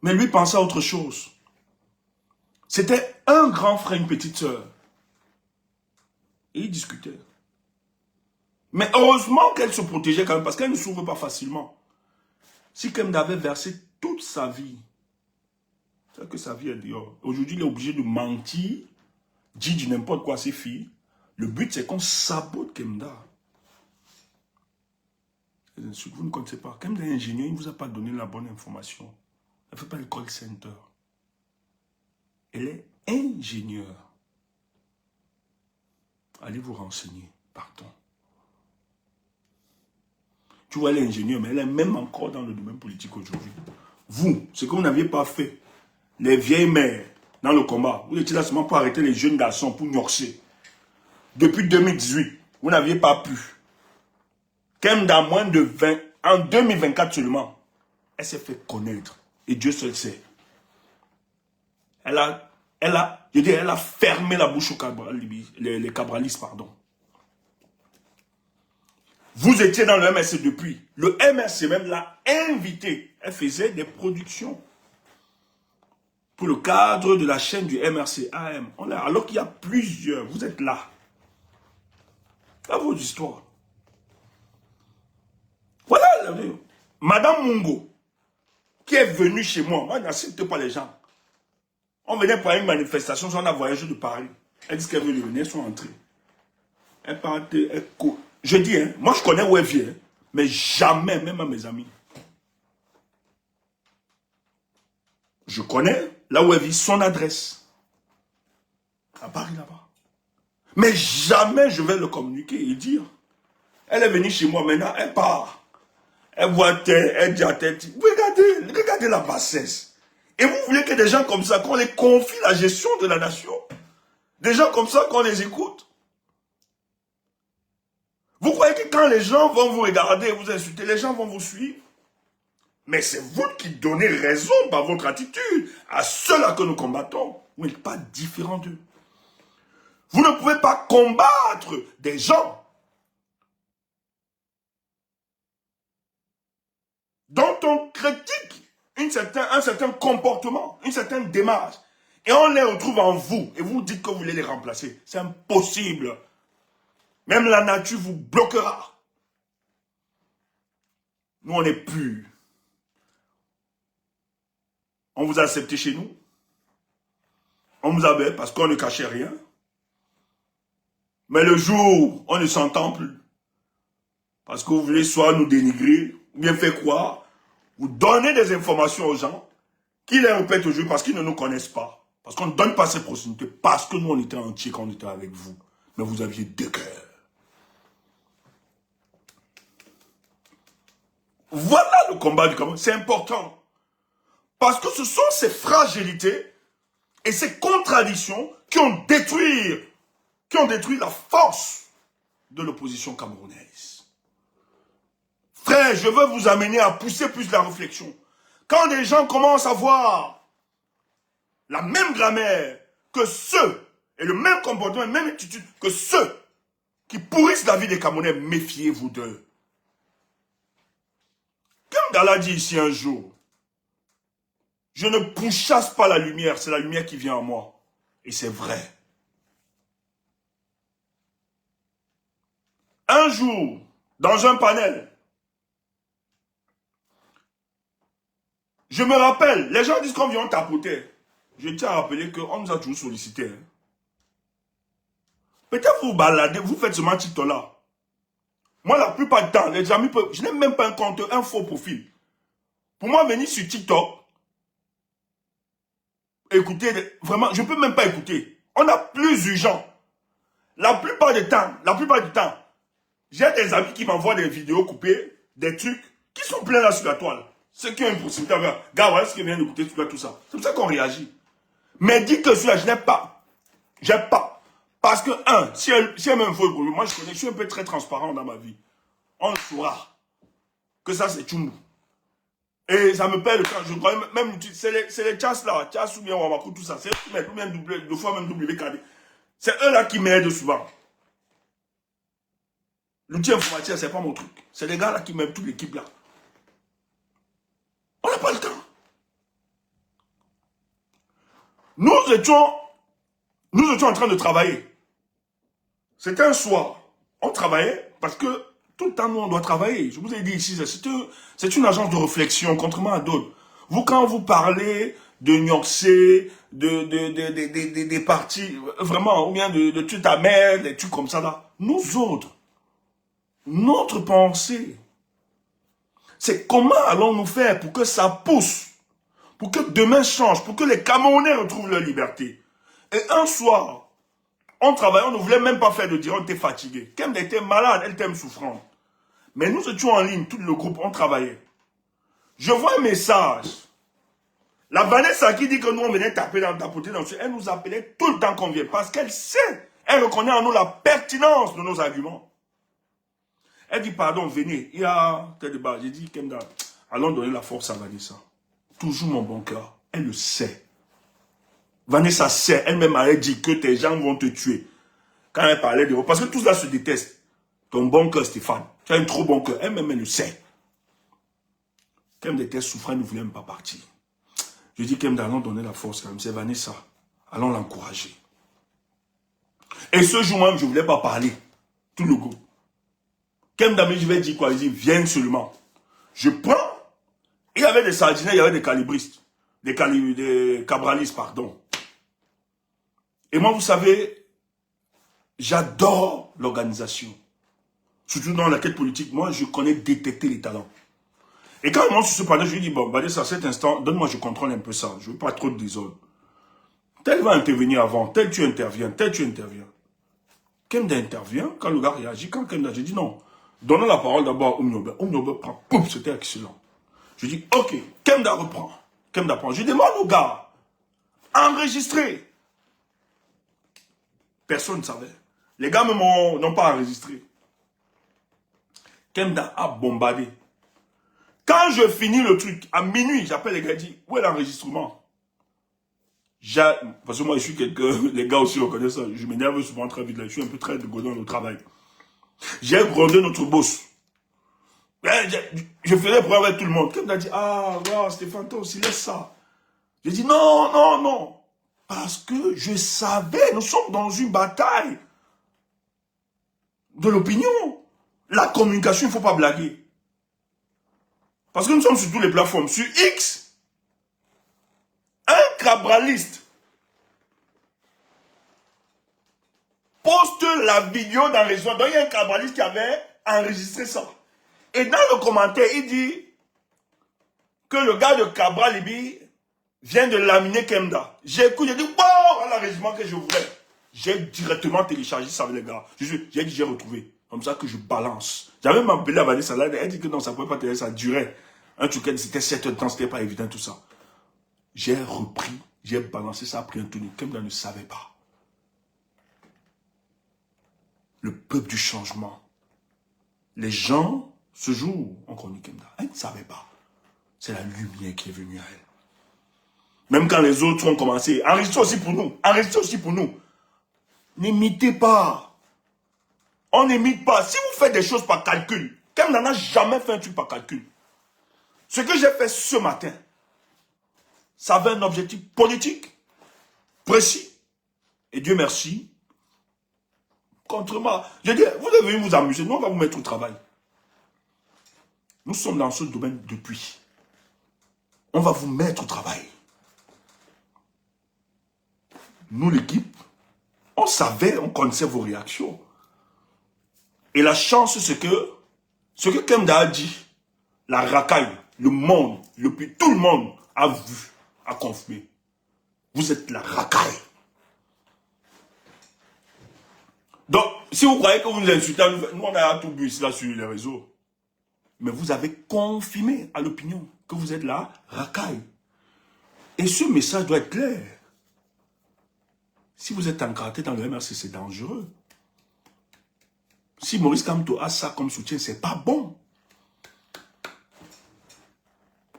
Mais lui pensait à autre chose. C'était un grand frère, une petite sœur. Et ils discutaient. Mais heureusement qu'elle se protégeait quand même, parce qu'elle ne s'ouvre pas facilement. Si Kemda avait versé toute sa vie, c'est que sa vie est dehors. Aujourd'hui, il est obligé de mentir, dire du n'importe quoi à ses filles. Le but, c'est qu'on sabote Kemda. Vous ne connaissez pas. Kemda est ingénieur, il ne vous a pas donné la bonne information. Elle ne fait pas le call center. Elle est ingénieure. Allez vous renseigner. Partons. Tu vois, elle est ingénieure, mais elle est même encore dans le domaine politique aujourd'hui. Vous, ce que vous n'aviez pas fait, les vieilles mères dans le combat, vous étiez là seulement pour arrêter les jeunes garçons, pour gnorcer. Depuis 2018, vous n'aviez pas pu. Kemda, moins de 20, en 2024 seulement, elle s'est fait connaître. Et Dieu seul sait. Elle a fermé la bouche aux les cabralistes, pardon. Vous étiez dans le MRC depuis. Le MRC même l'a invité. Elle faisait des productions pour le cadre de la chaîne du MRC AM. Alors qu'il y a plusieurs. Vous êtes là. À vos histoires. Voilà. Madame Mungo, qui est venue chez moi. Moi, n'accepte pas les gens. On venait pour une manifestation, on a voyagé de Paris. Elle dit qu'elle veut venir, elles sont entrées. Elle partait, elle court. Je dis, hein, moi je connais où elle vient, mais jamais, même à mes amis. Je connais là où elle vit, son adresse. À Paris là-bas. Mais jamais je vais le communiquer et dire. Elle est venue chez moi maintenant, elle part. Elle voit tête, elle dit à tête. Regardez la bassesse. Et vous voulez que des gens comme ça, qu'on les confie la gestion de la nation? Des gens comme ça, qu'on les écoute? Vous croyez que quand les gens vont vous regarder et vous insulter, les gens vont vous suivre? Mais c'est vous qui donnez raison par votre attitude à ceux-là que nous combattons. Vous n'êtes pas différents d'eux. Vous ne pouvez pas combattre des gens dont on critique un certain comportement, une certaine démarche. Et on les retrouve en vous. Et vous dites que vous voulez les remplacer. C'est impossible. Même la nature vous bloquera. Nous, on est purs. On vous a accepté chez nous. On vous avait parce qu'on ne cachait rien. Mais le jour, on ne s'entend plus. Parce que vous voulez soit nous dénigrer, ou bien faire croire, vous donnez des informations aux gens, qui les répètent aujourd'hui parce qu'ils ne nous connaissent pas. Parce qu'on ne donne pas cette proximité, parce que nous on était entiers quand on était avec vous. Mais vous aviez deux cœurs. Voilà le combat du Cameroun. C'est important. Parce que ce sont ces fragilités et ces contradictions qui ont détruit la force de l'opposition camerounaise. Frère, je veux vous amener à pousser plus la réflexion. Quand des gens commencent à voir la même grammaire que ceux, et le même comportement, la même attitude que ceux qui pourrissent la vie des Camerounais, méfiez-vous d'eux. Comme Dala dit ici un jour, je ne pourchasse pas la lumière, c'est la lumière qui vient à moi. Et c'est vrai. Un jour, dans un panel, je me rappelle, les gens disent qu'on vient tapoter. Je tiens à rappeler qu'on nous a toujours sollicité. Hein. Peut-être vous baladez, vous faites ce TikTok-là. Moi, la plupart du temps, les amis peuvent... Je n'ai même pas un compte, un faux profil. Pour moi, venir sur TikTok, écoutez, vraiment, je ne peux même pas écouter. On a plus urgent. La plupart du temps, j'ai des amis qui m'envoient des vidéos coupées, des trucs qui sont pleins là sur la toile. Ceux qui ont une possibilité, gars, voilà ce qui vient d'écouter, tout ça. C'est comme ça qu'on réagit. Mais dites que celui-là, je n'ai pas. J'ai pas. Parce que, si elle me faut, moi je suis un peu très transparent dans ma vie. On saura que ça c'est Tchumbu. Et ça me perd le temps. Je crois même, c'est les chas là, chas ou bien Wamakou, tout ça. C'est eux qui m'aident, ou bien deux fois même WKD. C'est eux là qui m'aident souvent. L'outil informatique, c'est pas mon truc. C'est les gars là qui m'aident, toute l'équipe là. On n'a pas le temps. Nous étions en train de travailler. C'était un soir. On travaillait parce que tout le temps, nous, on doit travailler. Je vous ai dit ici, c'est une agence de réflexion, contrairement à d'autres. Vous, quand vous parlez de Nyoxé, des partis, vraiment, ou bien de tout à mer, des trucs comme ça là, nous autres, notre pensée, c'est comment allons-nous faire pour que ça pousse, pour que demain change, pour que les Camerounais retrouvent leur liberté. Et un soir, on travaillait, on ne voulait même pas faire de dire, on était fatigué. Kemda était malade, elle était souffrante. Mais nous étions en ligne, tout le groupe, on travaillait. Je vois un message. La Vanessa qui dit que nous, on venait tapoter dans ce... Elle nous appelait tout le temps qu'on vient. Parce qu'elle sait, elle reconnaît en nous la pertinence de nos arguments. Elle dit, pardon, venez. Il y a tel débat. J'ai dit, Kemda, allons donner la force à Vanessa. Toujours mon bon cœur. Elle le sait. Vanessa sait, elle-même elle dit que tes gens vont te tuer. Quand elle parlait de... Parce que tout ça se déteste. Ton bon cœur, Stéphane. Tu as un trop bon cœur. Elle-même, elle le sait. Kemda était souffrant, elle ne voulait même pas partir. Je dis, Kemda, allons donner la force quand même. C'est Vanessa. Allons l'encourager. Et ce jour même, je ne voulais pas parler. Tout le groupe. Kemda, mais je vais dire quoi? Il dit, viens seulement. Je prends. Il y avait des sardiniers, il y avait des calibristes. Des cabralistes, pardon. Et moi, vous savez, j'adore l'organisation. Surtout dans la quête politique, moi, je connais détecter les talents. Et quand moi, sur ce panel, je lui dis, bon, Badès, à cet instant, donne-moi, je contrôle un peu ça. Je ne veux pas trop de désordre. Tel va intervenir avant, tel tu interviens, tel tu interviens. Kemda intervient, quand le gars réagit, quand Kemda, je dis non. Donnons la parole d'abord à Oumniobe. Oumniobe prend, pouf, c'était excellent. Je dis, ok, Kemda reprend. Kemda prend. Je demande au gars, enregistrer. Personne ne savait. Les gars n'ont pas enregistré. Kemda a bombardé. Quand je finis le truc, à minuit, j'appelle les gars et dis, où est l'enregistrement? Parce que moi, je suis quelqu'un, les gars aussi reconnaissent ça, je m'énerve souvent très vite, là, je suis un peu très godon au travail. J'ai grondé notre boss. Je faisais problème avec tout le monde. Kemda a dit, ah, wow, Stéphane, toi aussi, laisse ça. J'ai dit, non, non, non. Parce que je savais, nous sommes dans une bataille de l'opinion. La communication, il ne faut pas blaguer. Parce que nous sommes sur toutes les plateformes. Sur X, un cabraliste poste la vidéo dans les réseaux. Donc il y a un cabraliste qui avait enregistré ça. Et dans le commentaire, il dit que le gars de Cabral Libi vient de laminer Kemda. J'ai écouté, j'ai dit, bon, voilà le régiment que je voulais. J'ai directement téléchargé ça avec les gars. J'ai dit, j'ai retrouvé. Comme ça que je balance. J'avais même appelé à Vanessa, elle dit que non, ça ne pouvait pas télécharger, ça durait. Un truc, c'était 7 heures de temps, c'était pas évident tout ça. J'ai repris, j'ai balancé ça, pris un tournoi. Kemda ne savait pas. Le peuple du changement. Les gens, ce jour, ont connu Kemda. Elle ne savait pas. C'est la lumière qui est venue à elle. Même quand les autres ont commencé, enregistrez aussi pour nous, enregistrez aussi pour nous. N'imitez pas. On n'imite pas. Si vous faites des choses par calcul, Kemda n'a jamais fait un truc par calcul. Ce que j'ai fait ce matin, ça avait un objectif politique, précis. Et Dieu merci. Contrairement, je dis, vous devez vous amuser, nous on va vous mettre au travail. Nous sommes dans ce domaine depuis. On va vous mettre au travail. Nous, l'équipe, on savait, on connaissait vos réactions. Et la chance, c'est que ce que Kemda a dit, la racaille, le monde, tout le monde a vu, a confirmé. Vous êtes la racaille. Donc, si vous croyez que vous nous insultez, nous on a tout bu ici là sur les réseaux. Mais vous avez confirmé à l'opinion que vous êtes la racaille. Et ce message doit être clair. Si vous êtes encadré dans le MRC, c'est dangereux. Si Maurice Kamto a ça comme soutien, c'est pas bon.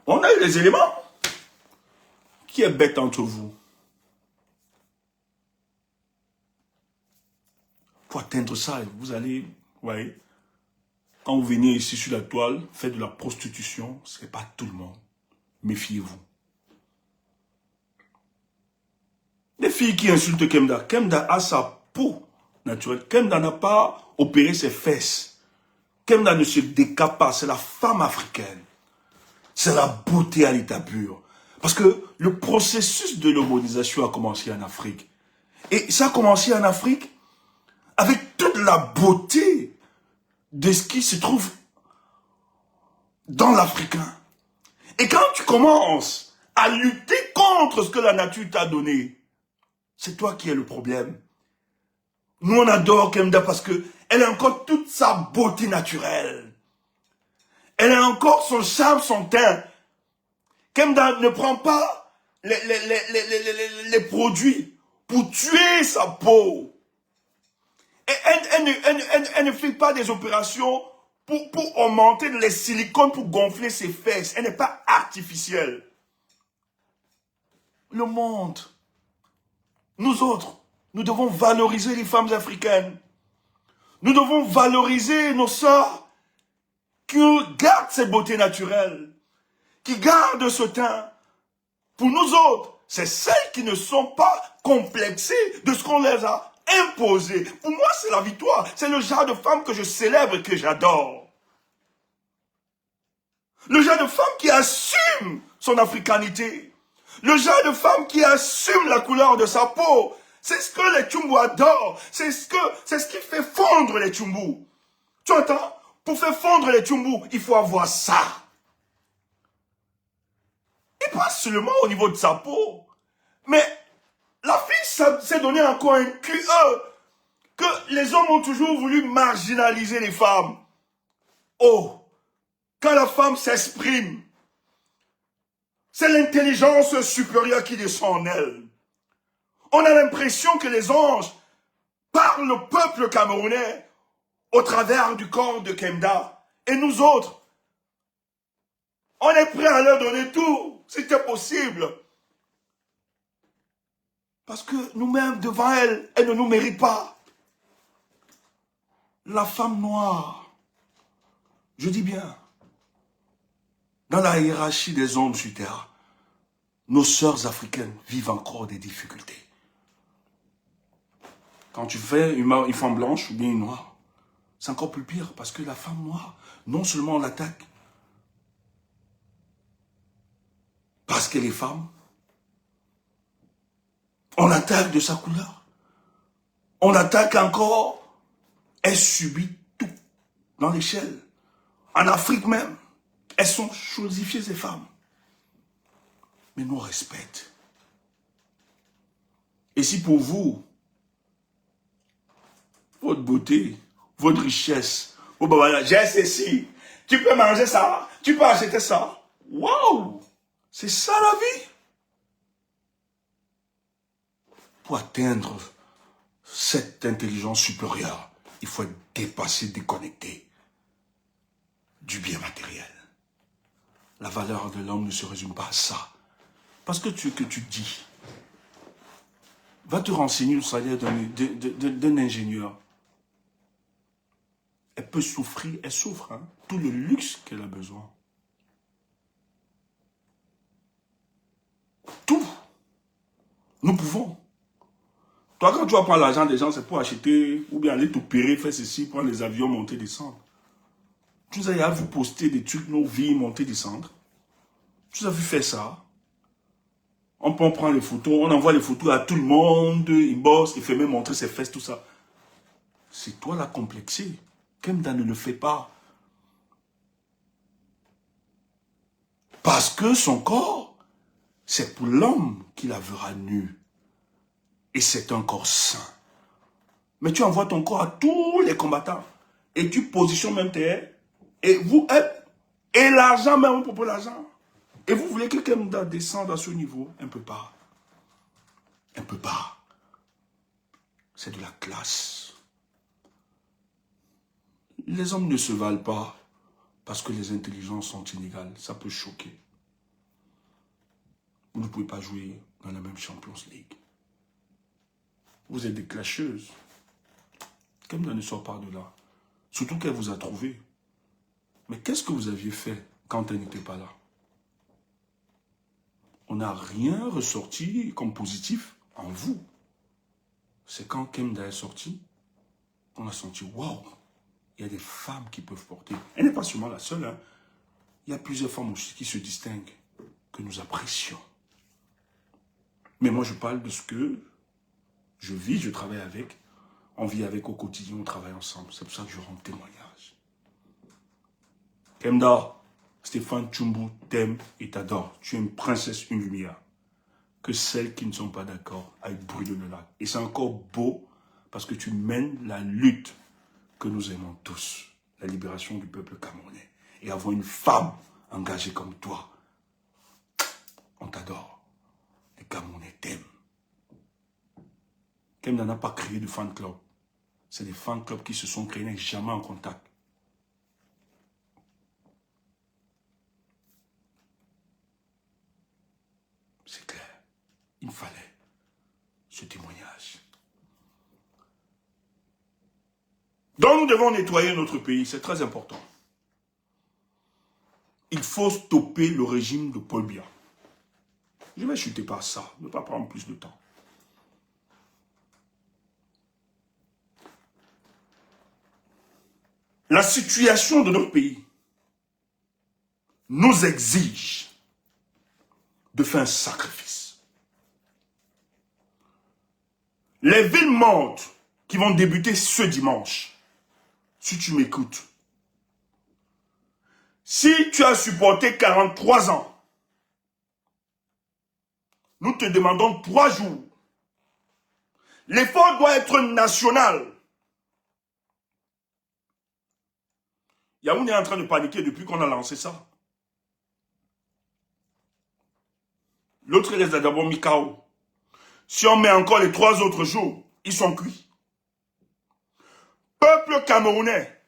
On a eu les éléments. Qui est bête entre vous? Pour atteindre ça, vous allez, vous voyez, quand vous venez ici sur la toile, faites de la prostitution, ce n'est pas tout le monde. Méfiez-vous. Les filles qui insultent Kemda, Kemda a sa peau naturelle. Kemda n'a pas opéré ses fesses. Kemda ne se décape pas, c'est la femme africaine. C'est la beauté à l'état pur. Parce que le processus de l'homonisation a commencé en Afrique. Et ça a commencé en Afrique avec toute la beauté de ce qui se trouve dans l'Africain. Et quand tu commences à lutter contre ce que la nature t'a donné, c'est toi qui es le problème. Nous, on adore Kemda parce qu'elle a encore toute sa beauté naturelle. Elle a encore son charme, son teint. Kemda ne prend pas les produits pour tuer sa peau. Et elle ne fait pas des opérations pour augmenter les silicones, pour gonfler ses fesses. Elle n'est pas artificielle. Le monde, nous autres, nous devons valoriser les femmes africaines. Nous devons valoriser nos sœurs qui gardent cette beauté naturelle, qui gardent ce teint. Pour nous autres, c'est celles qui ne sont pas complexées de ce qu'on les a imposées. Pour moi, c'est la victoire. C'est le genre de femme que je célèbre et que j'adore. Le genre de femme qui assume son africanité. Le genre de femme qui assume la couleur de sa peau. C'est ce que les Tchoumbous adorent. C'est ce qui fait fondre les Tchoumbous. Tu entends? Pour faire fondre les Tchoumbous, il faut avoir ça. Et pas seulement au niveau de sa peau. Mais la fille s'est donné encore un QE que les hommes ont toujours voulu marginaliser les femmes. Oh, quand la femme s'exprime, c'est l'intelligence supérieure qui descend en elle. On a l'impression que les anges parlent au peuple camerounais au travers du corps de Kemda. Et nous autres, on est prêt à leur donner tout, si c'est possible. Parce que nous-mêmes, devant elle, elle ne nous mérite pas. La femme noire, je dis bien, dans la hiérarchie des hommes sur terre, nos sœurs africaines vivent encore des difficultés. Quand tu fais une femme blanche ou bien une noire, c'est encore plus pire parce que la femme noire, non seulement on l'attaque parce qu'elle est femme, on l'attaque de sa couleur. On attaque encore, elles subissent tout dans l'échelle. En Afrique même, elles sont chosifiées, ces femmes. Mais nous respectent. Et si pour vous, votre beauté, votre richesse, oh ben voilà, j'ai ceci, tu peux manger ça, tu peux acheter ça. Waouh! C'est ça la vie. Pour atteindre cette intelligence supérieure, il faut être dépassé, déconnecté du bien matériel. La valeur de l'homme ne se résume pas à ça. Parce que tu dis, va te renseigner le salaire d'un ingénieur. Elle peut souffrir, elle souffre, hein, tout le luxe qu'elle a besoin. Tout. Nous pouvons. Toi, quand tu vas prendre l'argent des gens, c'est pour acheter, ou bien aller t'opérer, faire ceci, prendre les avions, monter, descendre. Tu nous as vu poster des trucs, nos vies, monter, descendre. Tu as vu faire ça. On peut prendre les photos, on envoie les photos à tout le monde, il bosse, il fait même montrer ses fesses, tout ça. C'est toi la complexée. Kemda ne le fait pas. Parce que son corps, c'est pour l'homme qu'il la verra nu. Et c'est un corps sain. Mais tu envoies ton corps à tous les combattants. Et tu positionnes même tes... Et vous êtes... Et l'argent même, on propose l'argent. Et vous voulez que Kemda descende à ce niveau? Un peu pas. Un peu pas. C'est de la classe. Les hommes ne se valent pas parce que les intelligences sont inégales. Ça peut choquer. Vous ne pouvez pas jouer dans la même Champions League. Vous êtes des clasheuses. Kemda ne sort pas de là. Surtout qu'elle vous a trouvé. Mais qu'est-ce que vous aviez fait quand elle n'était pas là? On n'a rien ressorti comme positif en vous. C'est quand Kemda est sortie qu'on a senti, waouh, il y a des femmes qui peuvent porter. Elle n'est pas seulement la seule. Hein. Il y a plusieurs femmes aussi qui se distinguent, que nous apprécions. Mais moi, je parle de ce que je vis, je travaille avec. On vit avec au quotidien, on travaille ensemble. C'est pour ça que je rends témoignage. Kemda, Stéphane Tchumbu t'aime et t'adore. Tu es une princesse, une lumière. Que celles qui ne sont pas d'accord aillent brûler le lac. Et c'est encore beau parce que tu mènes la lutte que nous aimons tous. La libération du peuple camerounais. Et avoir une femme engagée comme toi. On t'adore. Les Camerounais t'aiment. Kemda n'a pas créé de fan club. C'est des fan clubs qui se sont créés, n'ont jamais en contact. C'est clair. Il fallait ce témoignage. Donc nous devons nettoyer notre pays, c'est très important. Il faut stopper le régime de Paul Biya. Je vais chuter par ça, ne pas prendre plus de temps. La situation de notre pays nous exige de faire un sacrifice. Les villes mortes qui vont débuter ce dimanche, si tu m'écoutes, si tu as supporté 43 ans, nous te demandons 3 jours. L'effort doit être national. Yaoundé est en train de paniquer depuis qu'on a lancé ça. L'autre les a d'abord mis KO. Si on met encore les 3 autres jours, ils sont cuits. Peuple camerounais,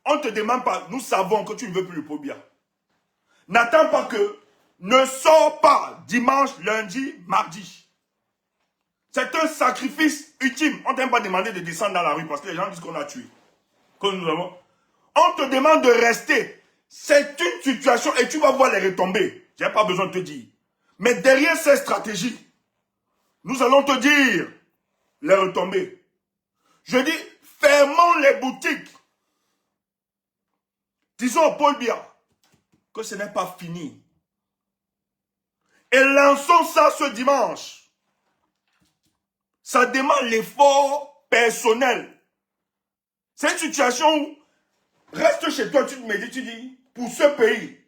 on ne te demande pas, nous savons que tu ne veux plus le Paul Biya. N'attends pas que, ne sors pas dimanche, lundi, mardi. C'est un sacrifice ultime. On ne t'a pas demandé de descendre dans la rue parce que les gens disent qu'on a tué. Que nous avons. On te demande de rester. C'est une situation et tu vas voir les retombées. Je n'ai pas besoin de te dire. Mais derrière ces stratégies, nous allons te dire les retombées. Je dis, fermons les boutiques. Disons au Paul Biya que ce n'est pas fini. Et lançons ça ce dimanche. Ça demande l'effort personnel. C'est une situation où, reste chez toi, tu te médites, tu dis, pour ce pays,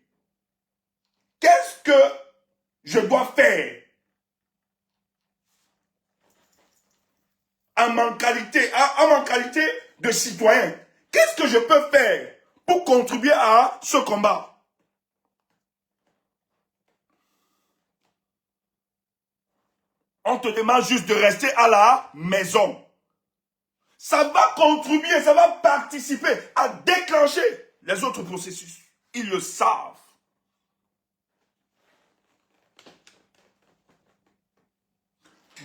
qu'est-ce que je dois faire en ma qualité de citoyen? Qu'est-ce que je peux faire pour contribuer à ce combat? On te demande juste de rester à la maison. Ça va contribuer, ça va participer à déclencher les autres processus. Ils le savent.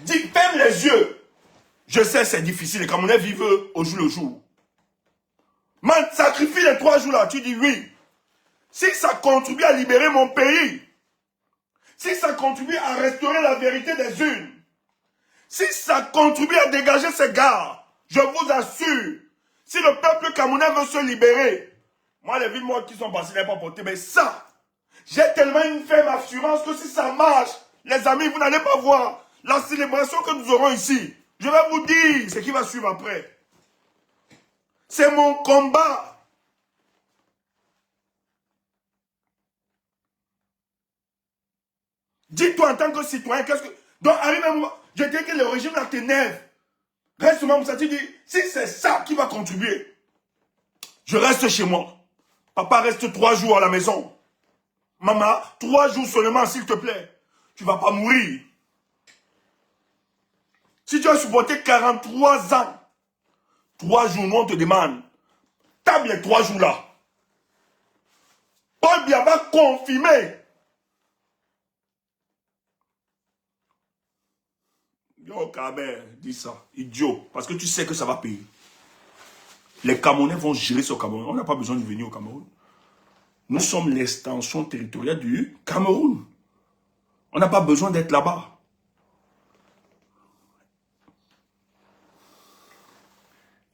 Dis, ferme les yeux. Je sais, c'est difficile. Les Camerounais vivent au jour le jour. Man, sacrifie les 3 jours là. Tu dis oui. Si ça contribue à libérer mon pays, si ça contribue à restaurer la vérité des unes, si ça contribue à dégager ces gars, je vous assure, si le peuple camerounais veut se libérer, moi les villes mortes qui sont passées, n'ont pas porté, mais ça, j'ai tellement une ferme assurance que si ça marche, les amis, vous n'allez pas voir la célébration que nous aurons ici. Je vais vous dire ce qui va suivre après. C'est mon combat. Dis-toi en tant que citoyen, qu'est-ce que... Donc, arrive un moment, je dis que le régime là t'énerve. Reste moi, ça te dit, si c'est ça qui va contribuer, je reste chez moi. Papa reste 3 jours à la maison. Maman, 3 jours seulement, s'il te plaît. Tu ne vas pas mourir. Si tu as supporté 43 ans, 3 jours, nous on te demande, table les 3 jours là. Paul Biya va confirmer. Yo, Kaber, dis ça, idiot, parce que tu sais que ça va payer. Les Camerounais vont gérer ce Cameroun. On n'a pas besoin de venir au Cameroun. Nous sommes l'extension territoriale du Cameroun. On n'a pas besoin d'être là-bas.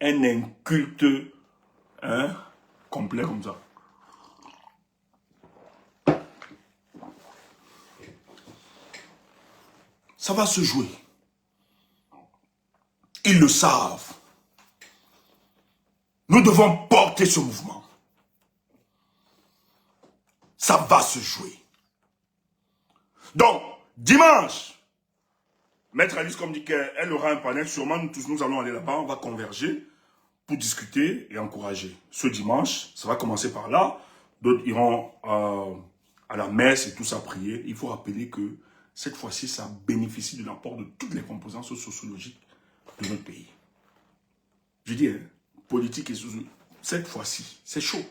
Un inculte complet comme ça. Ça va se jouer. Ils le savent. Nous devons porter ce mouvement. Ça va se jouer. Donc, dimanche, Maître Alice, comme dit qu'elle aura un panel, sûrement nous tous nous allons aller là-bas, on va converger pour discuter et encourager. Ce dimanche, ça va commencer par là. D'autres iront à la messe et tout ça prier. Il faut rappeler que cette fois-ci, ça bénéficie de l'apport de toutes les composantes sociologiques de notre pays. Je dis, politique et sociologique, cette fois-ci, c'est chaud.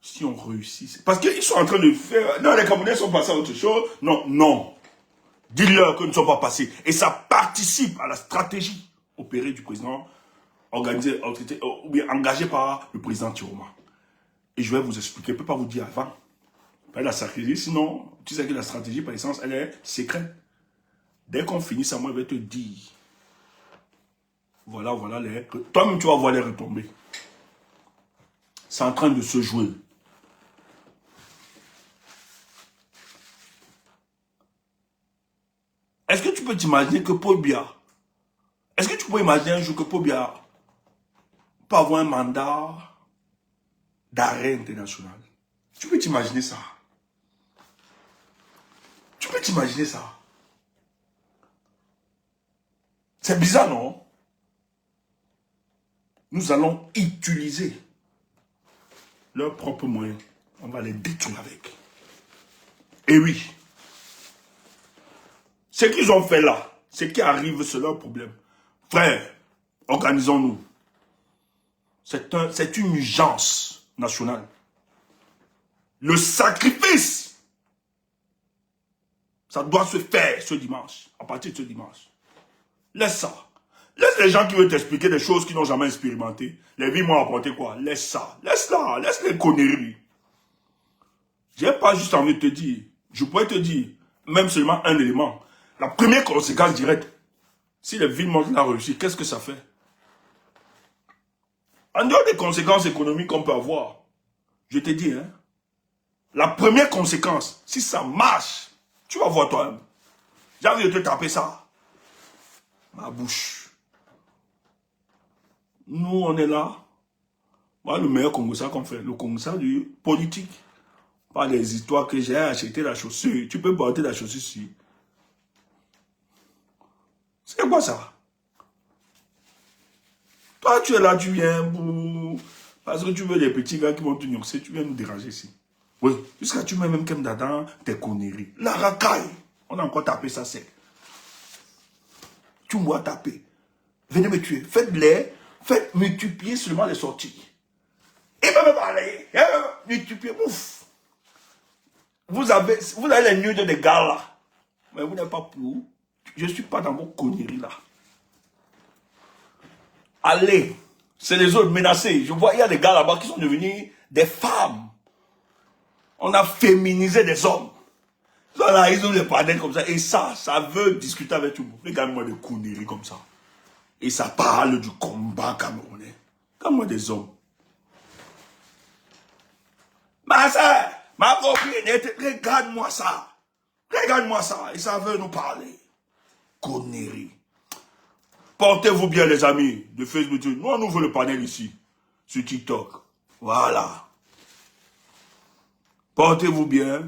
Si on réussit, parce qu'ils sont en train de faire... Non, les Camerounais sont passés à autre chose. Non, non. Dis-leur que nous ne sommes pas passés. Et ça participe à la stratégie opérée du président, organisée, ou bien engagée par le président Tiroma. Et je vais vous expliquer, je ne peux pas vous dire avant. La stratégie, sinon, tu sais que la stratégie, par essence, elle est secrète. Dès qu'on finit ça, moi, je vais te dire. Voilà, voilà, toi-même, tu vas voir les retombées. C'est en train de se jouer. Est-ce que tu peux t'imaginer que Paul Biya, est-ce que tu peux imaginer un jour que Paul Biya peut avoir un mandat d'arrêt international? Tu peux t'imaginer ça? Tu peux t'imaginer ça? C'est bizarre, non? Nous allons utiliser leurs propres moyens. On va les détruire avec. Et oui. Ce qu'ils ont fait là, ce qui arrive, c'est leur problème. Frère, organisons-nous. C'est une urgence nationale. Le sacrifice, ça doit se faire ce dimanche, à partir de ce dimanche. Laisse ça. Laisse les gens qui veulent t'expliquer des choses qu'ils n'ont jamais expérimentées. Les vies m'ont apporté quoi? Laisse ça. Laisse-la. Laisse les conneries. J'ai pas juste envie de te dire. Je pourrais te dire, même seulement un élément. La première conséquence directe, si les villes montent la réussite, qu'est-ce que ça fait? En dehors des conséquences économiques qu'on peut avoir, je te dis, la première conséquence, si ça marche, tu vas voir toi-même. J'ai envie de te taper ça. Ma bouche. Nous, on est là. Voilà le meilleur Congo qu'on fait. Le Congo du politique. Pas les histoires que j'ai acheté la chaussure. Tu peux porter la chaussure ici. C'est quoi ça? Toi, tu es là, tu viens pour... Parce que tu veux des petits gars qui vont te nuancer, tu viens nous déranger ici. Oui, jusqu'à tu mets même Kem Dadan, tes conneries. La racaille. On a encore tapé ça sec. Tu m'as tapé. Venez me tuer. Faites-les. Faites multiplier seulement les sorties. Et va me parler. Multiplier. Ouf. Vous avez les nudes des gars là. Mais vous n'êtes pas pour. Je ne suis pas dans vos conneries là. Allez. C'est les autres menacés. Je vois, il y a des gars là-bas qui sont devenus des femmes. On a féminisé des hommes. Là, ils ont les panels comme ça. Et ça veut discuter avec tout le monde. Regarde-moi des conneries comme ça. Et ça parle du combat camerounais. Regarde-moi des hommes. Ma soeur, ma propriété, regarde-moi ça. Regarde-moi ça. Et ça veut nous parler. Conneries. Portez-vous bien, les amis de Facebook. Nous, on ouvre le panel ici, sur TikTok. Voilà. Portez-vous bien.